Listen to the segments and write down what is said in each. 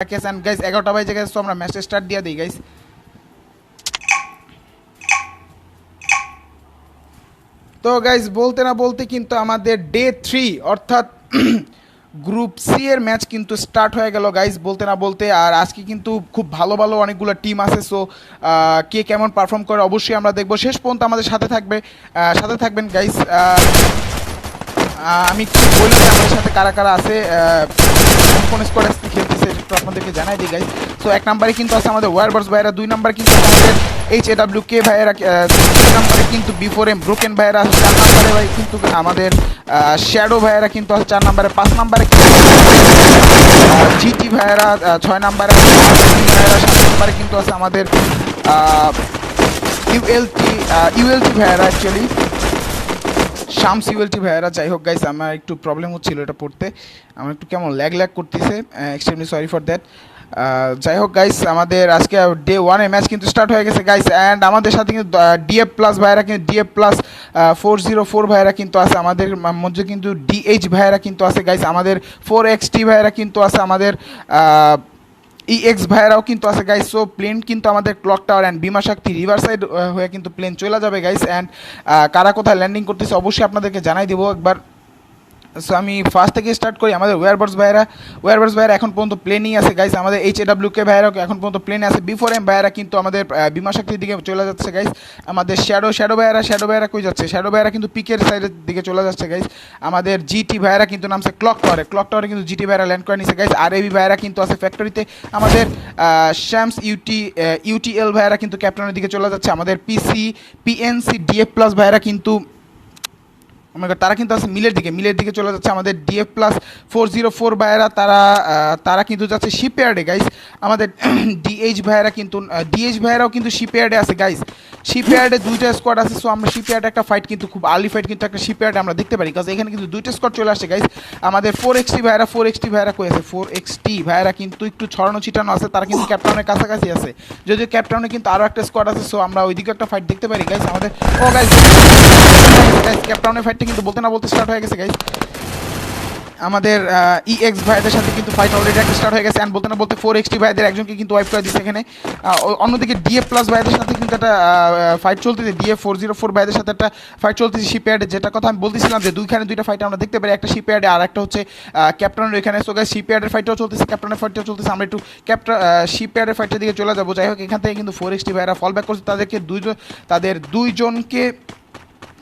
Case. And guys 11টা বাজে গেছে, তো আমরা ম্যাচটা স্টার্ট দিয়ে দিই গাইস। তো গাইস বলতে না বলতে কিন্তু আমাদের ডে 3 অর্থাৎ গ্রুপ সি এর ম্যাচ কিন্তু স্টার্ট হয়ে গেল গাইস বলতে না বলতে। আর আজকে কিন্তু খুব ভালো ভালো অনেকগুলো টিম আছে, সো কে কেমন পারফর্ম করে অবশ্যই আমরা দেখবো। শেষ পর্যন্ত আমাদের সাথে থাকবেন গাইস। আমি একটু বলি যে আমাদের সাথে কারা কারা আছে, কোন স্কোয়াড আজকে খেলতেছে একটু আপনাদেরকে জানাই দিই গাইস। সো 1 নম্বরে কিন্তু আছে আমাদের ওয়ারবার্স ভাইয়েরা, 2 নম্বরে কিন্তু আমাদের HAWK ভাইয়েরা, 3 নম্বরে কিন্তু B4M ব্রোকেন ভাইয়েরা আছে, 4 নম্বরে ভাই কিন্তু আমাদের শ্যাডো ভাইয়েরা কিন্তু আছে 4 নম্বরে, 5 নম্বরে জিটি ভাইয়েরা, 6 নম্বরে ভাইয়েরা, 7 নম্বরে কিন্তু আছে আমাদের ইউএলটি ভাইয়েরা, অ্যাকচুয়ালি শামস ইউএলটি ভাইয়েরা। যাই হোক গাইস, আমার একটু প্রবলেম হচ্ছিল এটা পড়তে, আমার একটু কেমন ল্যাগ করতেছে, এক্সট্রিমলি সরি ফর দ্যাট। যাই হোক গাইস, আমাদের আজকে ডে 1 এ ম্যাচ কিন্তু স্টার্ট হয়ে গেছে গাইস। অ্যান্ড আমাদের সাথে কিন্তু ডিএফ প্লাস ভাইয়েরা, কিন্তু ডিএফ প্লাস 404 ভাইয়েরা কিন্তু আছে আমাদের মধ্যে, কিন্তু ডিএইচ ভাইয়েরা কিন্তু আছে গাইস, আমাদের 4XT ভাইয়েরা কিন্তু আছে, আমাদের EX ভাইয়েরাও কিন্তু আছে গাইস। সো প্লেন কিন্তু আমাদের ক্লক টাওয়ার অ্যান্ড বিমা শক্তি রিভার সাইড হয়ে কিন্তু প্লেন চলে যাবে গাইস। অ্যান্ড কারা কোথায় ল্যান্ডিং করতেছে অবশ্যই আপনাদেরকে জানাই দেবো একবার। সো আমি ফার্স্ট থেকে স্টার্ট করি। আমাদের ওয়ারবার্স ভাইয়েরা এখন পর্যন্ত প্লেনই আছে গাইস। আমাদের HAWK ভাইয়েরা এখন পর্যন্ত প্লেনে আছে। B4M ভাইয়েরা কিন্তু আমাদের বিমা শক্তির দিকে চলে যাচ্ছে গাইস। আমাদের শ্যাডো ভাইয়েরা কই যাচ্ছে? শ্যাডো ভাইয়েরা কিন্তু পিকের সাইডের দিকে চলে যাচ্ছে গাইস। আমাদের জিটি ভাইয়েরা কিন্তু নামছে ক্লক টাওয়ারে কিন্তু জিটি ভাইয়েরা ল্যান্ড করে নিছে গাইস। আর এবি ভাইয়েরা কিন্তু আছে ফ্যাক্টরিতে। আমাদের শ্যামস ইউটিএল ভাইয়েরা কিন্তু ক্যাপ্টেনের দিকে চলে যাচ্ছে। আমাদের PNC DF প্লাস ভাইয়েরা কিন্তু তারা কিন্তু আছে মিলের দিকে চলে যাচ্ছে। আমাদের DF প্লাস 404 ভাইয়েরা তারা কিন্তু যাচ্ছে শিপইয়ার্ডে গাইস। আমাদের DH ভাইয়েরাও কিন্তু শিপইয়ার্ডে আছে গাইস। শিপইয়ার্ডে 2টা স্কোয়াড আছে। সো আমরা শিপইয়ার্ডে একটা ফাইট কিন্তু খুব আর্লি ফাইট কিন্তু একটা শিপইয়ার্ডে আমরা দেখতে পারি, কারণ এখানে কিন্তু 2টা স্কোয়াড চলে আসছে গাইস। আমাদের 4XT ভাইয়েরা কই আছে? 4XT ভাইয়েরা কিন্তু একটু ছড়ানো ছিটানো আছে, তারা কিন্তু ক্যাপটাউনের কাছাকাছি আছে, যদিও ক্যাপটাউনে কিন্তু আরও একটা স্কোয়াড আছে। সো আমরা ওইদিকে একটা ফাইট দেখতে পারি গাইস। আমাদের গাইস ক্যাপটাউনের ফাইটটা কিন্তু বলতে না বলতে স্টার্ট হয়ে গেছে গাইস। আমাদের EX ভাইদের সাথে কিন্তু ফাইট অলরেডি একটা স্টার্ট হয়ে গেছে। অ্যান্ড বলতে না বলতে 4XT ভাইদের একজনকে কিন্তু ওয়াইপ করে দিচ্ছে এখানে। অন্যদিকে DF প্লাস ভাইদের সাথে কিন্তু একটা ফাইট চলতেছে, DF 404 ভাইদের সাথে একটা ফাইট চলতেছে শিপইয়ার্ডে, যেটা কথা আমি বলতেছিলাম যে দুইটা ফাইট আমরা দেখতে পারি, একটা শিপইয়ার্ডে আর একটা হচ্ছে ক্যাপ্টেনের এখানে। সো গাইস শিপইয়ার্ডের ফাইটটাও চলতেছে, ক্যাপ্টেনের ফাইটটাও চলতেছে। আমরা একটু শিপইয়ার্ডের ফাইটের দিকে চলে যাবো। যাই হোক, এখান থেকে কিন্তু 4XT ভাইরা ফল ব্যাক করছে, তাদের দুইজনকে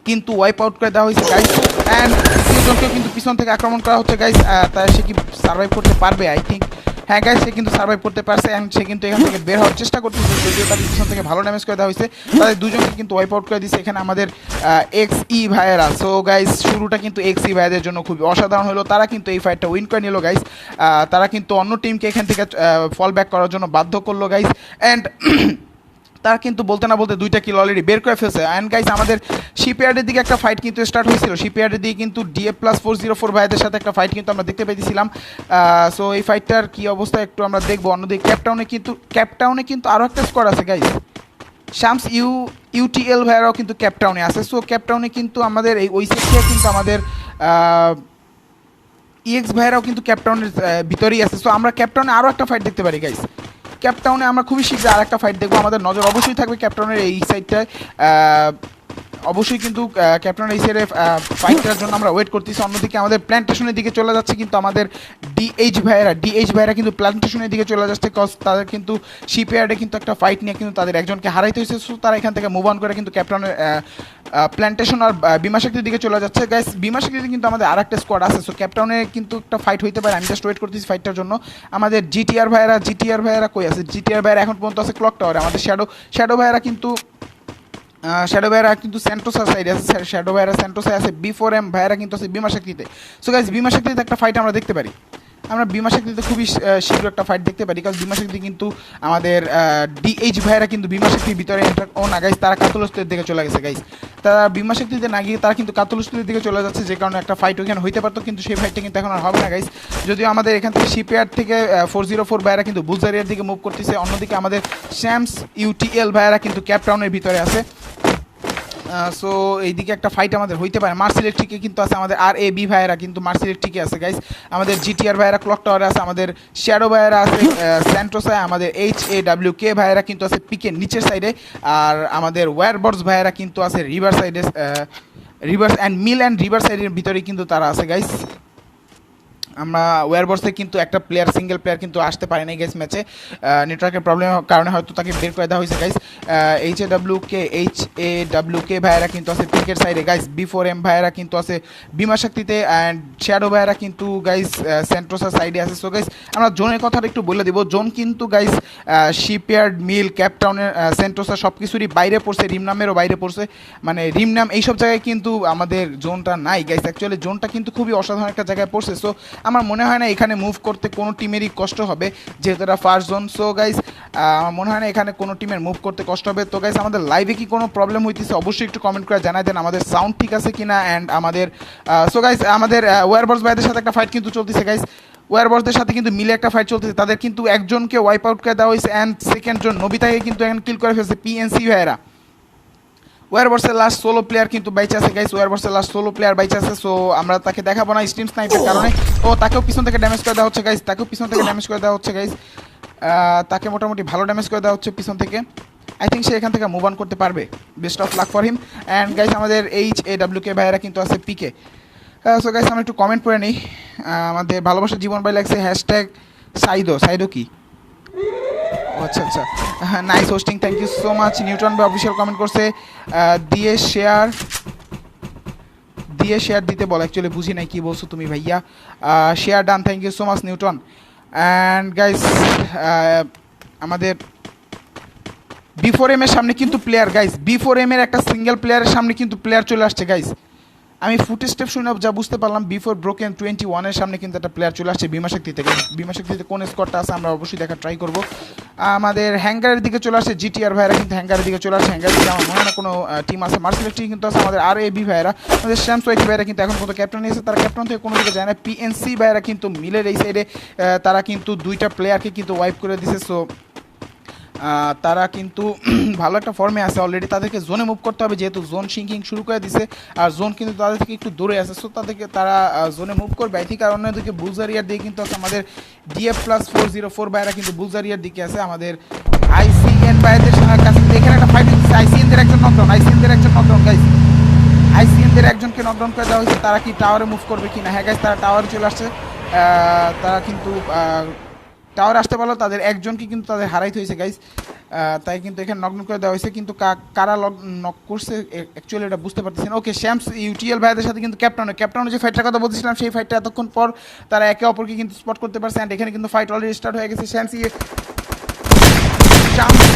কিন্তু ওয়াইপ আউট করে দেওয়া হয়েছে গাইস। অ্যান্ড তৃতীয়জনকেও কিন্তু পিছন থেকে আক্রমণ করা হচ্ছে গাইস। তাই সে কি সার্ভাইভ করতে পারবে? আই থিঙ্ক হ্যাঁ গাইস, সে কিন্তু সার্ভাইভ করতে পারছে। অ্যান্ড সে কিন্তু এখান থেকে বের হওয়ার চেষ্টা করতেছে, যদিও তাদের পিছন থেকে ভালো ড্যামেজ করে দেওয়া হয়েছে। তাদের দুজনকে কিন্তু ওয়াইপ আউট করে দিচ্ছে এখানে আমাদের XE ভাইয়েরা। সো গাইস শুরুটা কিন্তু XE ভাইদের জন্য খুবই অসাধারণ হলো, তারা কিন্তু এই ফাইটটা উইন করে নিল গাইস। তারা কিন্তু অন্য টিমকে এখান থেকে ফল ব্যাক করার জন্য বাধ্য করলো গাইস। অ্যান্ড তারা কিন্তু বলতে না বলতে 2টা কিল অলরেডি বের করে ফেলছে। অ্যান্ড গাইস আমাদের শিপইয়ার্ডের দিকে একটা ফাইট কিন্তু স্টার্ট হয়েছিল, শিপইয়ার্ডের দিকে কিন্তু DF প্লাস 404 ভাইদের সাথে একটা ফাইট কিন্তু আমরা দেখতে পেয়েছিলাম। সো এই ফাইটটার কী অবস্থা একটু আমরা দেখবো। অন্যদিকে ক্যাপটাউনে কিন্তু আরও একটা স্কোয়াড আছে গাইস। শামস ইউটিএল ভাইয়েরাও কিন্তু ক্যাপটাউনে আছে। সো ক্যাপটাউনে কিন্তু আমাদের ওই সাইড থেকে কিন্তু আমাদের EX ভাইয়েরাও কিন্তু ক্যাপটাউনের ভিতরেই আছে। সো আমরা ক্যাপটাউনে আরও একটা ফাইট দেখতে পারি গাইস। ক্যাপটাউনে আমরা খুবই শীঘ্রই আর একটা ফাইট দেখবো। আমাদের নজর অবশ্যই থাকবে ক্যাপটাউনের এই সাইডটায়। অবশ্যই কিন্তু ক্যাপ্টেন এই সাইডে ফাইটটার জন্য আমরা ওয়েট করতেছি। অন্যদিকে আমাদের প্ল্যান্টেশনের দিকে চলে যাচ্ছে কিন্তু আমাদের ডিএইচ ভাইয়েরা কিন্তু প্ল্যান্টেশনের দিকে চলে যাচ্ছে, কজ তাদের কিন্তু শিপইয়ার্ডে কিন্তু একটা ফাইট নিয়ে কিন্তু তাদের একজনকে হারাইতে হয়েছে। সো তারা এখান থেকে মুভ অন করে কিন্তু ক্যাপ্টেনের প্ল্যান্টেশন আর বিমা শক্তির দিকে চলে যাচ্ছে গাইস। বিমা শক্তিতে কিন্তু আমাদের আর একটা স্কোয়াড আছে। সো ক্যাপ্টেনের কিন্তু একটা ফাইট হইতে পারে, আমি জাস্ট ওয়েট করতেছি ফাইটটার জন্য। আমাদের জিটিআর ভাইয়েরা কই আছে? জিটিআর ভাইয়েরা এখন পর্যন্ত আছে ক্লক টাওয়ারে। আমাদের শ্যাডো ভাইয়েরা কিন্তু সেন্টোসার সাইডে আছে, শ্যাডো ভাইয়েরা সেন্টোসে আছে। B4M ভাইয়েরা কিন্তু আছে বিমা শক্তিতে। সো গাইস বিমা শক্তিতে একটা ফাইট আমরা দেখতে পারি, আমরা বিমা শক্তিতে খুবই শীঘ্র একটা ফাইট দেখতে পারি, কারণ বিমা শক্তি কিন্তু আমাদের ডিএইচ ভাইয়েরা কিন্তু বিমা শক্তির ভিতরে না গাইস, তারা কাতলস্তুতির দিকে চলে গেছে গাইস। তারা বিমা শক্তিতে না গিয়ে তারা কিন্তু কাতলস্তুতির দিকে চলে যাচ্ছে, যে কারণে একটা ফাইট ওইখানে হইতে পারতো, কিন্তু সেই ফাইটটা কিন্তু এখন আর হবে না গাইস। যদিও আমাদের এখান থেকে শিপইয়ার্ড থেকে 404 ভাইয়েরা কিন্তু বুলজারিয়ার দিকে মুভ করতেছে। অন্যদিকে আমাদের শ্যামস ইউটিএল ভাইয়েরা কিন্তু ক্যাপটাউনের ভিতরে আছে। সো এইদিকে একটা ফাইট আমাদের হইতে পারে। মার্স ইলেকট্রিকে কিন্তু আছে আমাদের আর এ বি ভাইয়েরা কিন্তু মার্স ইলেকট্রিকে আছে গাইস, আমাদের জিটিআর ভাইয়েরা ক্লক টাওয়ারে আছে, আমাদের শ্যাডো ভাইয়েরা আছে স্যান্টোসায়, আমাদের এইচ এ ডাব্লিউ কে ভাইয়েরা কিন্তু আছে পিকের নিচের সাইডে, আর আমাদের ওয়্যারবর্ডস ভাইয়েরা কিন্তু আছে রিভার সাইডে, river and mill and river সাইডের ভিতরে কিন্তু তারা আছে গাইস। আমরা ওয়্যারবর্ডসে কিন্তু একটা প্লেয়ার সিঙ্গেল প্লেয়ার কিন্তু আসতে পারে নাই গাইস ম্যাচে, নেটওয়ার্কের প্রবলেমের কারণে হয়তো তাকে বের করে দেওয়া হয়েছে গাইস। এইচ এ ডাব্লিউ কে ভাইয়েরা কিন্তু আছে পিকের সাইডে গাইস, B4M ভাইয়েরা কিন্তু আছে বিমা শক্তিতে, অ্যান্ড শ্যাডো ভাইয়েরা কিন্তু গাইস সেন্ট্রোসার সাইডে আছে। সো গাইস আমরা জোনের কথাটা একটু বলে দিব। জোন কিন্তু গাইস শিপইয়ার্ড, মিল, ক্যাপটাউনের, সেন্ট্রোসা সব কিছুরই বাইরে পড়ছে, রিমনামেরও বাইরে পড়ছে, মানে রিমনাম এইসব জায়গায় কিন্তু আমাদের জোনটা নাই গাইস। অ্যাকচুয়ালি জোনটা কিন্তু খুবই অসাধারণ একটা জায়গায় পড়ছে। সো আমার মনে হয় না এখানে মুভ করতে কোনো টিমেরই কষ্ট হবে, যেহেতু এটা ফার্স্ট জোন। সো গাইস আমার মনে হয় না এখানে কোনো টিমের মুভ করতে কষ্ট হবে। তো গাইস আমাদের লাইভে কি কোনো প্রবলেম হইতেছে অবশ্যই একটু কমেন্ট করে জানাই দেন, আমাদের সাউন্ড ঠিক আছে কিনা। অ্যান্ড আমাদের সো গাইস আমাদের ওয়্যারবর্ডস ভাইদের সাথে একটা ফাইট কিন্তু চলতেছে গাইস, ওয়্যারবর্ডসদের সাথে কিন্তু মিলে একটা ফাইট চলতেছে, তাদের কিন্তু একজনকে ওয়াইপ আউট করে দেওয়া হয়েছে, অ্যান্ড সেকেন্ড জন নবিতাকে কিন্তু এখন কিল করে ফেলছে পিএনসি ভাইয়েরা। ওয়্যারবর্ডসের লাস্ট সোলো প্লেয়ার কিন্তু বাইচে আছে গাইস, ওয়্যারবর্ডসের লাস্ট সোলো প্লেয়ার বাইচে আছে। সো আমরা তাকে দেখাবো না স্ট্রিম স্নাইপের কারণে। ও তাকেও পিছন থেকে ড্যামেজ করে দেওয়া হচ্ছে গাইস, তাকেও পিছন থেকে ড্যামেজ করে দেওয়া হচ্ছে গাইস, তাকে মোটামুটি ভালো ড্যামেজ করে দেওয়া হচ্ছে পিছন থেকে। আই থিঙ্ক সে এখান থেকে মুভ অন করতে পারবে, best of luck for him. And guys আমাদের এইচ এ ডাব্লিউ কে ভাইয়েরা কিন্তু আছে পিকে। সো গাইস আমরা একটু কমেন্ট করে নিই। আমাদের ভালোবাসার জীবন ভাই লাগছে হ্যাশট্যাগ সাইদো কি, আচ্ছা আচ্ছা, হ্যাঁ nice hosting, thank you so much. Newton ভাই অফিসিয়াল কমেন্ট করছে দিয়ে শেয়ার দিতে বল, অ্যাকচুয়ালি বুঝি নাই কি বলছো তুমি ভাইয়া। Share done, thank you so much Newton. And guys আমাদের B4M এর সামনে কিন্তু প্লেয়ার গাইস, B4M এর একটা সিঙ্গেল প্লেয়ারের সামনে কিন্তু প্লেয়ার চলে আসছে গাইস। আমি ফুট স্টেপ শুনে যা বুঝতে পারলাম B4 ব্রোকেন 21 সামনে কিন্তু একটা প্লেয়ার চলে আসছে বিমা শক্তি থেকে। বিমা শক্তিতে কোন স্কোরটা আছে আমরা অবশ্যই দেখা ট্রাই করব। আমাদের হ্যাঙ্গারের দিকে চলে আসছে জিটিআর ভাইরা, কিন্তু হ্যাঙ্গারের দিকে চলে আসছে, হ্যাঙ্গারের দিকে আমার মনে হয় না কোনো টিম আছে। মার্সেলের টিম কিন্তু আছে আমাদের আর এ বি ভাইরা, আমাদের শ্যামস ওয়াইটি ভাইরা কিন্তু এখন পর্যন্ত ক্যাপ্টেন নিয়েছে, তারা ক্যাপ্টেন থেকে কোনো দিকে যায় না। পিএনসি ভাইরা কিন্তু মিলের এই সাইডে তারা কিন্তু দুইটা প্লেয়ারকে কিন্তু ওয়াইপ করে দিছে। সো তারা কিন্তু ভালো একটা ফর্মে আছে অলরেডি, তাদেরকে জোনে মুভ করতে হবে যেহেতু জোন সিঙ্কিং শুরু করে দিছে, আর জোন কিন্তু তাদের থেকে একটু দূরে আছে। সো তাদেরকে তারা জোনে মুভ করবে। আই থিঙ্ক আর অন্যদিকে বুলজারিয়ার দিকে কিন্তু আছে আমাদের DF+404 ভাইরা কিন্তু বুলজারিয়ার দিকে আছে, আমাদের আইসিএন ভাইদের কাছে এখানে একটা ফাইট হচ্ছে। আইসিএনদের একজন নকডাউন, গাইস, আইসিএনদের একজনকে নকডাউন করে দেওয়া হয়েছে। তারা কি টাওয়ারে মুভ করবে কি না? হ্যাঁ গাইস তারা টাওয়ারে চলে আসছে, তারা কিন্তু টাওয়ার আসতে পারলো, তাদের একজনকে কিন্তু তাদের হারাইতে হয়েছে গাইস, তাই কিন্তু এখানে নকডাউন করে দেওয়া হয়েছে। কিন্তু কারা নক করছে অ্যাকচুয়ালি এটা বুঝতে পারতেছি না। ওকে শ্যামস ইউটিএল ভাইদের সাথে কিন্তু ক্যাপ্টেনের যে ফাইটটার কথা বলছিলাম, সেই ফাইটটা এতক্ষণ পর তারা একে অপরকে কিন্তু স্পট করতে পারছে, অ্যান্ড এখানে কিন্তু ফাইট অলরেডি স্টার্ট হয়ে গেছে। শ্যামস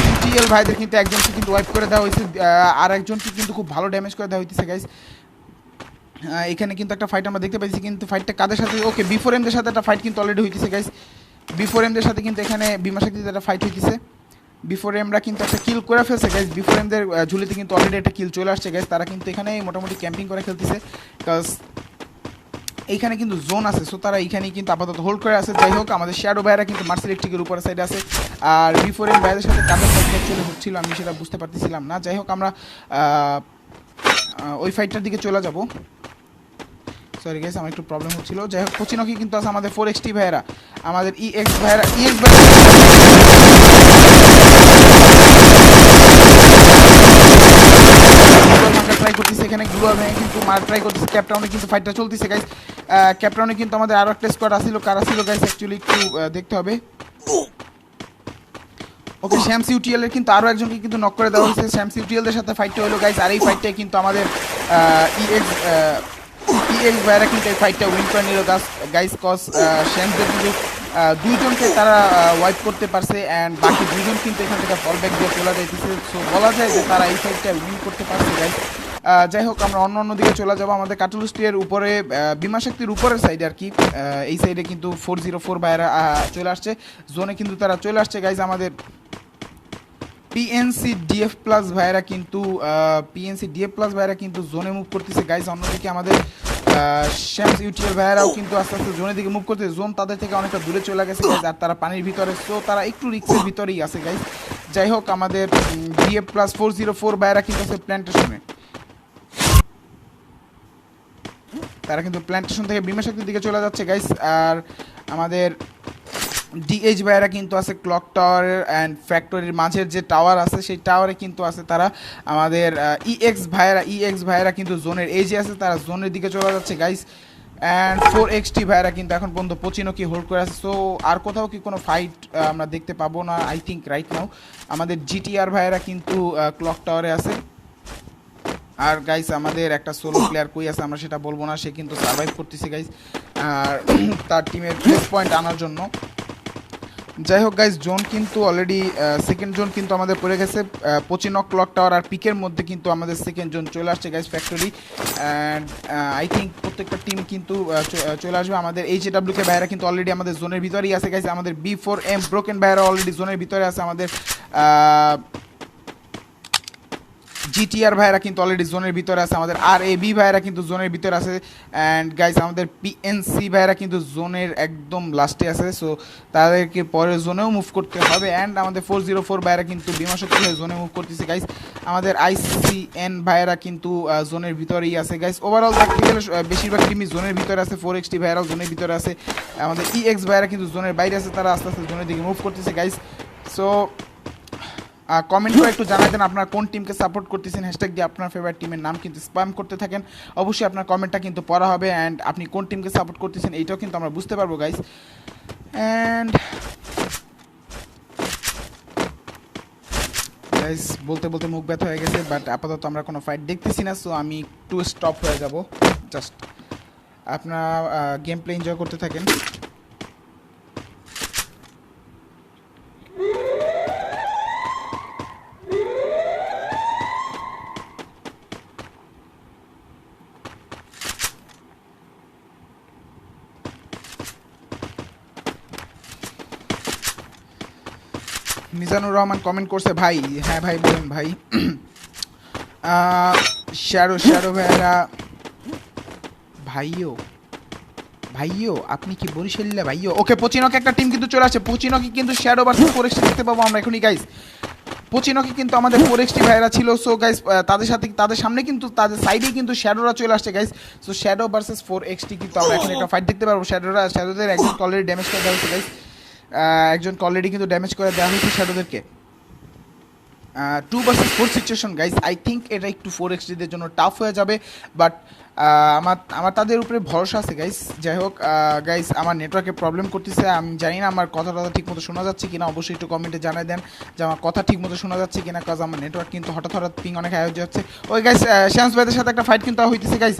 ইউটিএল ভাইদের কিন্তু একজনকে কিন্তু ওয়াইপ করে দেওয়া হয়েছে, আর একজনকে কিন্তু খুব ভালো ড্যামেজ করে দেওয়া হইতেছে গাইস। এখানে কিন্তু একটা ফাইট আমরা দেখতে পাইছি, কিন্তু ফাইটটা কাদের সাথে? ওকে B4Mদের সাথে একটা ফাইট কিন্তু অলরেডি হইতেছে গাইস, B4Mদের সাথে কিন্তু এখানে বিমা শক্তিতে একটা ফাইট হইতেছে। B4Mরা কিন্তু একটা কিল করে ফেলছে গাইস, B4Mদের ঝুলিতে কিন্তু অলরেডি একটা কিল চলে আসছে গাইস, তারা কিন্তু এখানে মোটামুটি ক্যাম্পিং করে খেলতেছে, বিকজ এইখানে কিন্তু জোন আছে। সো তারা এইখানেই কিন্তু আপাতত হোল্ড করে আছে। যাই হোক আমাদের শ্যাডো ভাইরা কিন্তু মার্স ইলেকট্রিকের উপরের সাইডে আছে, আর B4M ভাইদের সাথে কাদের ফাইট অ্যাকচুয়ালি হচ্ছিল আমি সেটা বুঝতে পারতেছিলাম না। যাই হোক আমরা ওই ফাইটটার দিকে চলে যাব। সরি গাইস আমার একটু প্রবলেম হচ্ছিল। যাই হোক কোচিনকি কিন্তু আছে আমাদের 4XT ভাইয়েরা, আমাদের EX ভাইয়েরা ট্রাই করতেছে, এখানে গ্লোয়াল ভেঙে কিন্তু মার ট্রাই করতেছে। ক্যাপটাউনে কিন্তু ফাইটটা চলতেছে গাইস, ক্যাপটাউনে কিন্তু আমাদের আরও একটা স্কোয়াড আসছিল, কারা ছিল গাইস অ্যাকচুয়ালি একটু দেখতে হবে। ওকে শ্যামস ইউটিএল এর কিন্তু আরও একজনকে কিন্তু নক করে দেওয়া হয়েছে, শ্যামস ইউটিএলদের সাথে ফাইটটা হলো গাইস, আর এই ফাইটটাই কিন্তু আমাদের EX ভাইরা কিন্তু এই ফাইটটা উইন করে নিল গাইস, কজ শ্যামসদের কিন্তু দুইজনকে তারা ওয়াইপ করতে পারছে, অ্যান্ড বাকি দুইজন কিন্তু এখান থেকে ফল ব্যাক দিয়ে চলে যাইতেছে। সো বলা যায় যে তারা এই ফাইটটা উইন করতে পারছে গাইস। যাই হোক আমরা অন্য দিকে চলে যাবো, আমাদের কাটুলুস্টির উপরে বিমা শক্তির উপরের সাইডে আর কি, এই সাইডে কিন্তু 404 ভাইরা চলে আসছে জোনে, কিন্তু তারা চলে আসছে গাইস। আমাদের পিএনসি ডিএফ প্লাস ভাইরা কিন্তু জোনে মুভ করতেছে গাইস। অন্যদিকে আমাদের শ্যামস ইউটিএল ভাইরাও কিন্তু আস্তে আস্তে জোনের দিকে মুভ করতেছে, জোন তাদের থেকে অনেকটা দূরে চলে গেছে গাইস, আর তারা পানির ভিতরে, সো তারা একটু রিক্সের ভিতরেই আছে গাইস। যাই হোক আমাদের DF+404 ভাইরা কিন্তু আছে প্ল্যান্টেশনে, তারা কিন্তু প্ল্যান্টেশন থেকে বিমা শক্তির দিকে চলে যাচ্ছে গাইস। আর আমাদের ডিএইচ ভাইয়েরা কিন্তু আছে ক্লক টাওয়ার অ্যান্ড ফ্যাক্টরির মাঝের যে টাওয়ার আছে সেই টাওয়ারে কিন্তু আছে তারা। আমাদের ইএক্স ভাইয়েরা কিন্তু জোনের এজে আছে, তারা জোনের দিকে চলে যাচ্ছে গাইস। অ্যান্ড 4XT ভাইয়েরা কিন্তু এখন পর্যন্ত পচিনোকি হোল্ড করে আছে। সো আর কোথাও কি কোনো ফাইট আমরা দেখতে পাবো না আই থিঙ্ক রাইট নাও। আমাদের জিটিআর ভাইয়েরা কিন্তু ক্লক টাওয়ারে আছে। আর গাইস আমাদের একটা সোলো প্লেয়ার কই আছে আমরা সেটা বলবো না, সে কিন্তু সার্ভাইভ করতেছে গাইস আর তার টিমের প্লেস পয়েন্ট আনার জন্য। যাই হোক গাইস, জোন কিন্তু অলরেডি সেকেন্ড জোন কিন্তু আমাদের পড়ে গেছে পচিনক ক্লক টাওয়ার আর পিকের মধ্যে কিন্তু আমাদের সেকেন্ড জোন চলে আসছে guys factory. And I think প্রত্যেকটা টিম কিন্তু চলে আসবে। আমাদের HAWK ভাইয়েরা কিন্তু অলরেডি আমাদের জোনের ভিতরেই আছে গাইস। আমাদের B4M ব্রোকেন ভাইয়েরা অলরেডি জোনের ভিতরে আছে। আমাদের জিটিআর ভাইয়েরা কিন্তু অলরেডি জোনের ভিতরে আছে। আমাদের RAB ভাইয়েরা কিন্তু জোনের ভিতরে আছে। অ্যান্ড গাইস আমাদের PNC ভাইয়েরা কিন্তু জোনের একদম লাস্টে আছে। সো তাদেরকে পরে জোনেও মুভ করতে হবে। অ্যান্ড আমাদের 404 ভাইয়েরা কিন্তু বিমাশক্তি হয়ে জোনে মুভ করতেছে গাইস। আমাদের ICN ভাইয়েরা কিন্তু জোনের ভিতরেই আছে গাইস। ওভারঅল দেখতে গেলে বেশিরভাগ টিমই জোনের ভিতরে আছে। 4XT ভাইয়েরাও জোনের ভিতরে আছে। আমাদের EX ভাইয়েরা কিন্তু জোনের বাইরে আছে, তারা আস্তে আস্তে জোনের দিকে মুভ করতেছে গাইস। সো কমেন্ট করে একটু জানাই দেন আপনারা কোন টিমকে সাপোর্ট করতেছেন, হ্যাশট্যাগ দিয়ে আপনার ফেভারিট টিমের নাম কিন্তু স্প্যাম করতে থাকেন। অবশ্যই আপনার কমেন্টটা কিন্তু পড়া হবে। অ্যান্ড আপনি কোন টিমকে সাপোর্ট করতেছেন এইটাও কিন্তু আমরা বুঝতে পারবো গাইস। অ্যান্ড গাইস বলতে বলতে মুখ ব্যথা হয়ে গেছে, বাট আপাতত আমরা কোনো ফাইট দেখতেছি না। সো আমি একটু স্টপ হয়ে যাব, জাস্ট আপনারা গেম প্লে এনজয় করতে থাকেন। মিজানুর রহমান কমেন্ট করছে ভাই। হ্যাঁ ভাই বলুন ভাই। শ্যাডো ভাইরা ভাইও আপনি কি বরিশাল্লা ভাইও? ওকে, পচিনকে একটা টিম কিন্তু চলে আসছে। পচিনকে কিন্তু শ্যাডো ভার্সেস 4XT দেখতে পাবো আমরা এখনই গাইস। পচিনকে কিন্তু আমাদের 4XT ভাইরা ছিল। সো গাইস তাদের সামনে কিন্তু তাদের সাইডেই কিন্তু শ্যাডোরা চলে আসছে guys. So shadow versus 4XT কিন্তু আমরা এখন একটা ফাইট দেখতে পারবো। শ্যাডোদের একজন অলরেডি ড্যামেজ করে দেওয়া হয়েছে গাইস। একজনকে অলরেডি কিন্তু ড্যামেজ করে দেওয়া হয়েছে শ্যাডোদেরকে। 2 versus 4 situation guys. I think এটা একটু 4XTদের জন্য টাফ হয়ে যাবে, বাট আমার তাদের উপরে ভরসা আছে গাইস। যাই হোক গাইস, আমার নেটওয়ার্কে প্রবলেম করতেছে, আমি জানি না আমার কথাটা ঠিক মতো শোনা যাচ্ছে কিনা। অবশ্যই একটু কমেন্টে জানাই দেন যে আমার কথা ঠিক মতো শোনা যাচ্ছে কিনা, কাজ আমার নেটওয়ার্ক কিন্তু হঠাৎ পিং অনেক হাই হয়ে যাচ্ছে। ওই গাইস শ্যামস ভাইদের সাথে একটা ফাইট কিন্তু হইতেছে গাইস।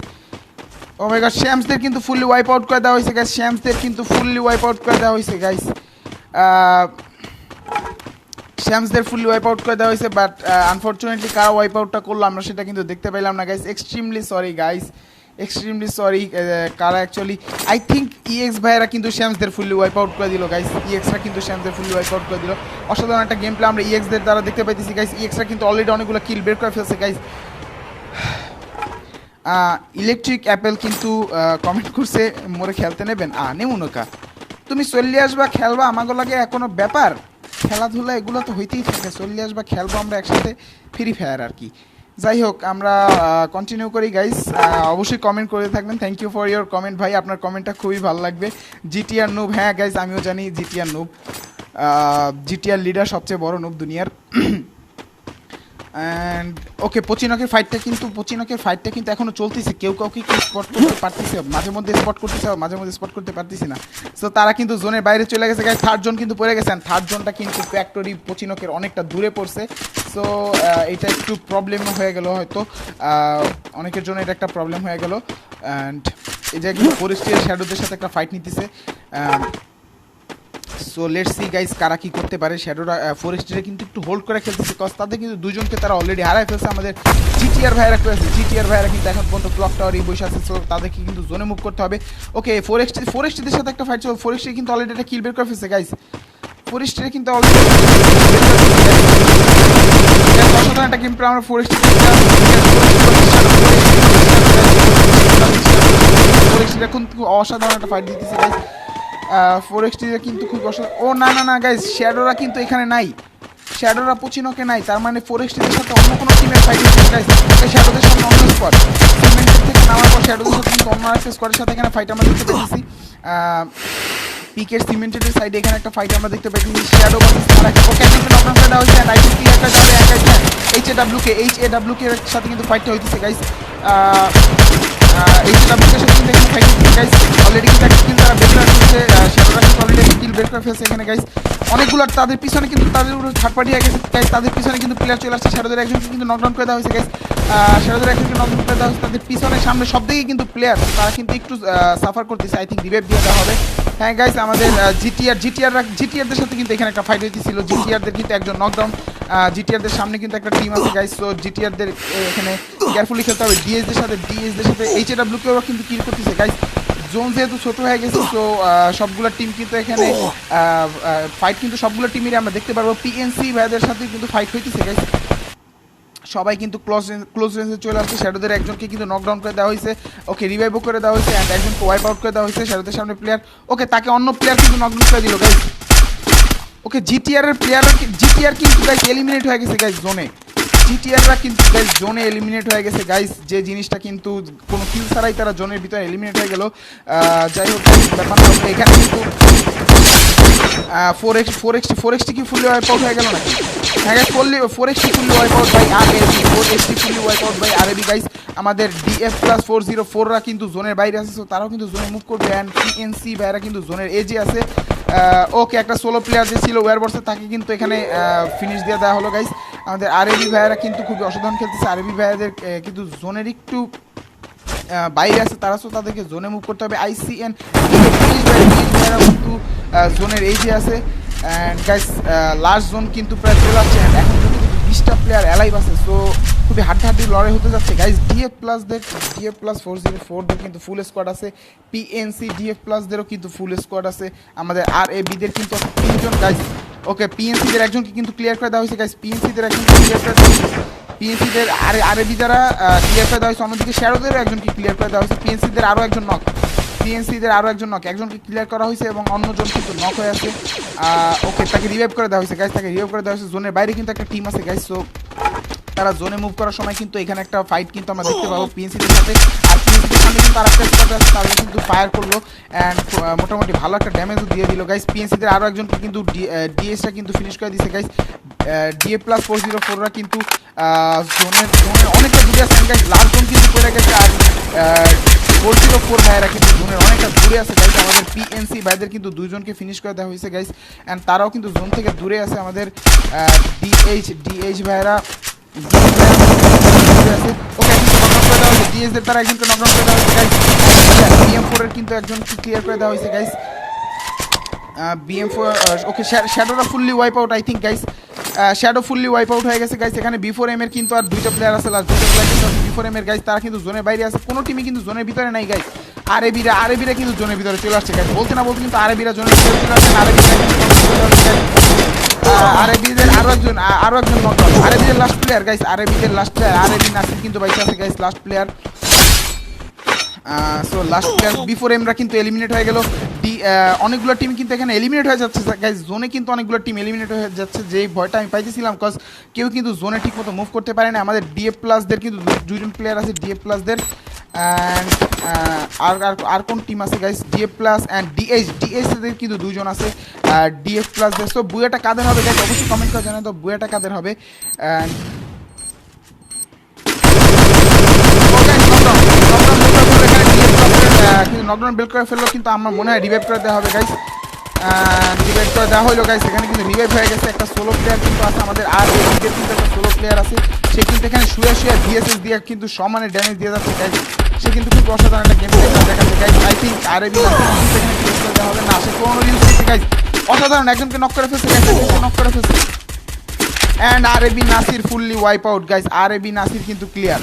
ও মাই গড, শ্যামসদের কিন্তু ফুললি ওয়াইপ আউট করে দেওয়া হয়েছে গাইস। শ্যামসদের কিন্তু ফুললি ওয়াইপ আউট করে দেওয়া হয়েছে গাইস। শ্যামসদের ফুললি ওয়াইপ আউট করে দেওয়া হয়েছে, বাট আনফর্চুনেটলি কারা ওয়াইপ আউটটা করলো আমরা সেটা কিন্তু দেখতে পেলাম না guys. Extremely sorry guys, extremely sorry. কারা অ্যাকচুয়ালি আই থিঙ্ক EX ভাইয়েরা কিন্তু শ্যামসদের ফুললি ওয়াইপ আউট করে দিল গাইস। EXরা কিন্তু শ্যামসদের ফুললি ওয়াইপ আউট করে দিল। অসাধারণ একটা গেম প্লে আমরা EXদের দ্বারা দেখতে পাইতেছি গাইস। EXরা কিন্তু অলরেডি অনেকগুলো কিল বের করে ফেলছে গাইস। ইলেকট্রিক অ্যাপেল কিন্তু কমেন্ট করছে মোরে খেলতে নেবেন। নেমুনকা তুমি চল্লি আসবা খেলবা, আমাকে লাগে এখনো ব্যাপার খেলাধুলা এগুলো তো হইতেই থাকে। চল্লি আসবা খেলবো আমরা একসাথে, ফ্রি ফায়ার আর কি। যাই হোক আমরা কন্টিনিউ করি গাইস। অবশ্যই কমেন্ট করে থাকবেন। Thank you for your comment ভাই, আপনার কমেন্টটা খুবই ভালো লাগবে। জিটিআর নুব, হ্যাঁ গাইস আমিও জানি জিটিআর নুব। জিটিআর লিডার সবচেয়ে বড় নুব দুনিয়ার। অ্যান্ড ওকে, পচিনকের ফাইটটা কিন্তু এখনো চলতেছে। কেউ কাউকে স্পট করতে পারতেছে, মাঝে মধ্যে স্পট করতেছে, মাঝে মধ্যে স্পট করতে পারতেছি না। সো তারা কিন্তু জোনের বাইরে চলে গেছে গাইস। থার্ড জোন কিন্তু পড়ে গেছে। থার্ড জোনটা কিন্তু ফ্যাক্টরি পচিনকের অনেকটা দূরে পড়ছে। সো এটা একটু প্রবলেম হয়ে গেল হয়তো, অনেকের জন্য এটা একটা প্রবলেম হয়ে গেল। অ্যান্ড এই যে কিন্তু 4XT শ্যাডোদের সাথে একটা ফাইট নিতেছে। সো লেটস সি গাইস কারা কি করতে পারে। শ্যাডোরা 4XTরে কিন্তু একটু হোল্ড করে খেলতেছে, কজ তাদের কিন্তু দুজনকে তারা অলরেডি হারাই ফেলছে। আমাদের জিটিআর ভাইয়েরা কিন্তু এখন পর্যন্ত ক্লক টাওয়ারই বসে আছে। সো তাদেরকে কিন্তু জোনে মুভ করতে হবে। ওকে, 4XTদের সাথে একটা ফাইট চল। 4XT কিন্তু অলরেডি একটা কিল বের করে ফেলছে গাইস। 4XTরে কিন্তু অলরেডি অসাধারণ একটা গেম প্লে আমরা 4XT এখন অসাধারণ একটা ফাইট দিতেছে গাইস। 4XT কিন্তু খুব অসাধারণ। ও না গাইস, শ্যাডোরা কিন্তু এখানে নাই, শ্যাডোরা পচিনকে নাই। তার মানে 4XTদের সাথে অন্য কোনো টিমের ফাইট হচ্ছে গাইস। শ্যাডোদের সামনে অন্য স্কোয়াড, সিমেন্টের থেকে নামার পর শ্যাডোদের সাথে কিন্তু অন্য একটা স্কোয়াডের সাথে এখানে ফাইট আমরা দেখতে পেয়েছি। পিকের সিমেন্টেডের সাইডে এখানে একটা ফাইট আমরা দেখতে পেয়েছি। শ্যাডো ভার্সেস তারাকে ওকে একজনকে নকডাউন করে দেওয়া হয়েছে এন্ড আই থিংক ক্লিয়ারটা যাবে এইচএডব্লিউকে এর সাথে কিন্তু ফাইটটা হইতেছে গাইস। এইচএডব্লিউকে সাথে কিন্তু এখানে ফাইট হচ্ছে গাইস। অলরেডি কিন্তু একটা কিল তারা বের করে ফেলছে, শ্যাডোরা কিন্তু অলরেডি একটা কিল বের করে ফেলছে এখানে গাইস। অনেকগুলো তাদের পিছনে কিন্তু তাদের উপর থার্ড পার্টি হয়ে গেছে গাইস। তাদের পিছনে কিন্তু প্লেয়ার চলে আসছে, শ্যাডোদের একজনকে কিন্তু নকডাউন করে দেওয়া হয়েছে গাইস। শ্যাডোদের একজনকে নকডাউন করে দেওয়া হয়েছে, তাদের পিছনে সামনে সব দিকে কিন্তু প্লেয়ার, তারা কিন্তু একটু সাফার করতেছে। আই থিঙ্ক রিভাইভ দিয়ে দেওয়া হবে। হ্যাঁ গাইস, আমাদের জিটিআরদের সাথে কিন্তু এখানে একটা ফাইট হইতেছিল। জিটিআরদের কিন্তু একজন নকডাউন, জিটিআরদের সামনে কিন্তু একটা টিম আছে গাইস। সো জিটিআরদের এখানে কেয়ারফুলি খেলতে হবে। ডিএসদের সাথে এইচএডব্লিউকেও কিন্তু কিল করতেছে গাইস। জোন যেহেতু ছোট হয়ে গেছে, সো সবগুলো টিম কিন্তু এখানে ফাইট কিন্তু সবগুলো টিমেরই আমরা দেখতে পারবো। পিএনসি ভাইদের সাথে কিন্তু ফাইট হইতেছে গাইস। সবাই কিন্তু ক্লোজ রেঞ্জে চলে আসছে। শ্যাডোদের একজনকে কিন্তু নকডাউন করে দেওয়া হয়েছে, ওকে রিভাইভও করে দেওয়া হয়েছে অ্যান্ড একজনকে ওয়াইপ আউট করে দেওয়া হয়েছে। শ্যাডোদের সামনে প্লেয়ার, ওকে তাকে অন্য প্লেয়ার কিন্তু নকডাউন করে দিল গাইস। ওকে জিটিআর কিন্তু গাইস এলিমিনেট হয়ে গেছে গাইস জোনে। জিটিআররা কিন্তু গাইস জোনে এলিমিনেট হয়ে গেছে গাইস, যে জিনিসটা কিন্তু কোনো কিল ছাড়াই তারা জোনের ভিতরে এলিমিনেট হয়ে গেল। যাই হোক ব্যাপার না, এখানে কিন্তু 4x কি ফুললি ওয়াইপ আউট হয়ে গেল নাকি? হ্যাঁ guys, 4x fully wipe out by RAB, 4x fully wipe out by RAB guys. আমাদের DF+404রা কিন্তু জোনের বাইরে আছে, সো তারাও কিন্তু জোনে মুভ করবে অ্যান্ড পিএনসি ভাইরা কিন্তু জোনের এজে আছে। ওকে একটা সোলো প্লেয়ার যে ছিল ওয়ারবর্সে, তাকে কিন্তু এখানে ফিনিশ দিয়ে দেওয়া হলো গাইস। আমাদের আরএবি ভাইয়ারা কিন্তু খুবই অসাধারণ খেলতেছে। আরএবি ভাইয়াদের কিন্তু জোনের একটু বাইরে আছে তারা, সো তাদেরকে জোনে মুভ করতে হবে। আইসিএন ভাইয়ারা কিন্তু জোনের এজে আছে অ্যান্ড গাইস লাস্ট জোন কিন্তু প্রায় চলে আসছে অ্যান্ড এখন কিন্তু 20টা প্লেয়ার অ্যালাইভ আছে, সো খুবই হাড্ডাহাড্ডি লড়াই হতে যাচ্ছে গাইস। DF+404দের কিন্তু ফুল স্কোয়াড আছে, পিএনসি DF+দেরও কিন্তু ফুল স্কোয়াড আছে, আমাদের আরএবিদের কিন্তু 3জন গাইস। ওকে পিএনসিদের একজনকে কিন্তু ক্লিয়ার করে দেওয়া হয়েছে গাইস, পিএনসিদের একজনকে ক্লিয়ার করে দেওয়া হয়েছে, পিএনসিদের আরএবি দ্বারা ক্লিয়ার করে দেওয়া হয়েছে। অন্যদিকে শ্যাডোদেরও একজনকে ক্লিয়ার করে দেওয়া হয়েছে, পিএনসিদের আরও একজন নক, একজনকে ক্লিয়ার করা হয়েছে এবং অন্যজন কিন্তু নক হয়ে আছে। ওকে তাকে রিভাইভ করে দেওয়া হয়েছে গাইস, জোনের বাইরে কিন্তু একটা টিম আছে গাইস। সো তারা জোনে মুভ করার সময় কিন্তু এখানে একটা ফাইট কিন্তু আমরা দেখতে পাবো পিএনসিদের সাথে। আর পিএনসিদের সামনে কিন্তু আরেকটা স্কোয়াড আছে, তারা কিন্তু ফায়ার করলো অ্যান্ড মোটামুটি ভালো একটা ড্যামেজও দিয়ে দিল গাইস। পিএনসিদের আরও একজনকে কিন্তু ডিএসটা কিন্তু ফিনিশ করে দিয়েছে গাইস। DF+404রা কিন্তু জোনের অনেকটা দূরে আছে গাইস। লাস্ট জোন কিন্তু পড়ে গেছে আর 404 ভাইয়েরা কিন্তু জোনের অনেকটা দূরে আছে গাইস। আমাদের পিএনসি ভাইদের কিন্তু দুইজনকে ফিনিশ করে দেওয়া হয়েছে গাইস অ্যান্ড তারাও কিন্তু জোন থেকে দূরে আছে। আমাদের ডিএইচ ভাইয়েরা ডিএসদের তারা একজনকে নকডাউন করে দেওয়া হয়েছে গাইস। BM4 এর কিন্তু একজনকে ক্লিয়ার করে দেওয়া হয়েছে গাইস। BM4 ওকে শ্যাডোরা fully wipe out I think guys. Shadow fully wipe out হয়ে গেছে গাইস। এখানে B4M এর কিন্তু আর দুইটা প্লেয়ার আছে, লাস্ট দুইটা প্লেয়ার কিন্তু B4M এর গাইস, তারা কিন্তু জোনের বাইরে আছে। কোনো টিমই কিন্তু জোনের ভিতরে নাই গাইস। আরএবিরা কিন্তু জোনের ভিতরে চলে আসছে গাইস। বলতে না বলতে কিন্তু আরএবিরা জোনের ভিতরে চলে আসছে। আরএবিদের আরো একজন নকডাউন, আরএবিদের last player guys, RAB Nasir কিন্তু বাইচে আছে guys, last player. So last player B4Mরা কিন্তু এলিমিনেট হয়ে গেল। অনেকগুলো টিম কিন্তু এখানে এলিমিনেট হয়ে যাচ্ছে গাইস। জোনে কিন্তু অনেকগুলো টিম এলিমিনেট হয়ে যাচ্ছে, যেই ভয়টা আমি পাইতেছিলাম, কজ কেউ কিন্তু জোনে ঠিক মতো মুভ করতে পারে না। আমাদের DF+দের কিন্তু দুজন প্লেয়ার আছে, DF+দের অ্যান্ড আর কোন টিম আছে গাইস? DF+ অ্যান্ড ডিএইচদের কিন্তু দুজন আছে DF+দের। সো বুয়াটা কাদের হবে গাইস? অবশ্যই কমেন্ট করে জানান তো বুয়াটা কাদের হবে। অ্যান্ড কিন্তু নকডাউন বেল করে ফেললো, কিন্তু আমার মনে হয় রিভাইভ করে দেওয়া হবে গাইস। রিভাইভ করে দেওয়া হলো গাইস। এখানে কিন্তু রিভাইভ হয়ে গেছে। একটা সোলো প্লেয়ার কিন্তু আছে আমাদের, আর এদিকে কিন্তু একটা সোলো প্লেয়ার আছে, সে কিন্তু এখানে শুয়ে ডিএসএস দিয়ে কিন্তু সমানে ড্যামেজ দিয়ে যাচ্ছে গাইস। সে কিন্তু খুব অসাধারণ একটা গেম দেখাচ্ছে গাইস। আই থিঙ্ক আরএবি এখানে ক্লিয়ার করে দেওয়া হবে না, সে কোনো ইউজ করছে গাইস। অসাধারণ একজনকে নক করে ফেলছে গাইস, নক করে ফেলছে and RAB Nasir fully wipe out guys. RAB Nasir কিন্তু clear.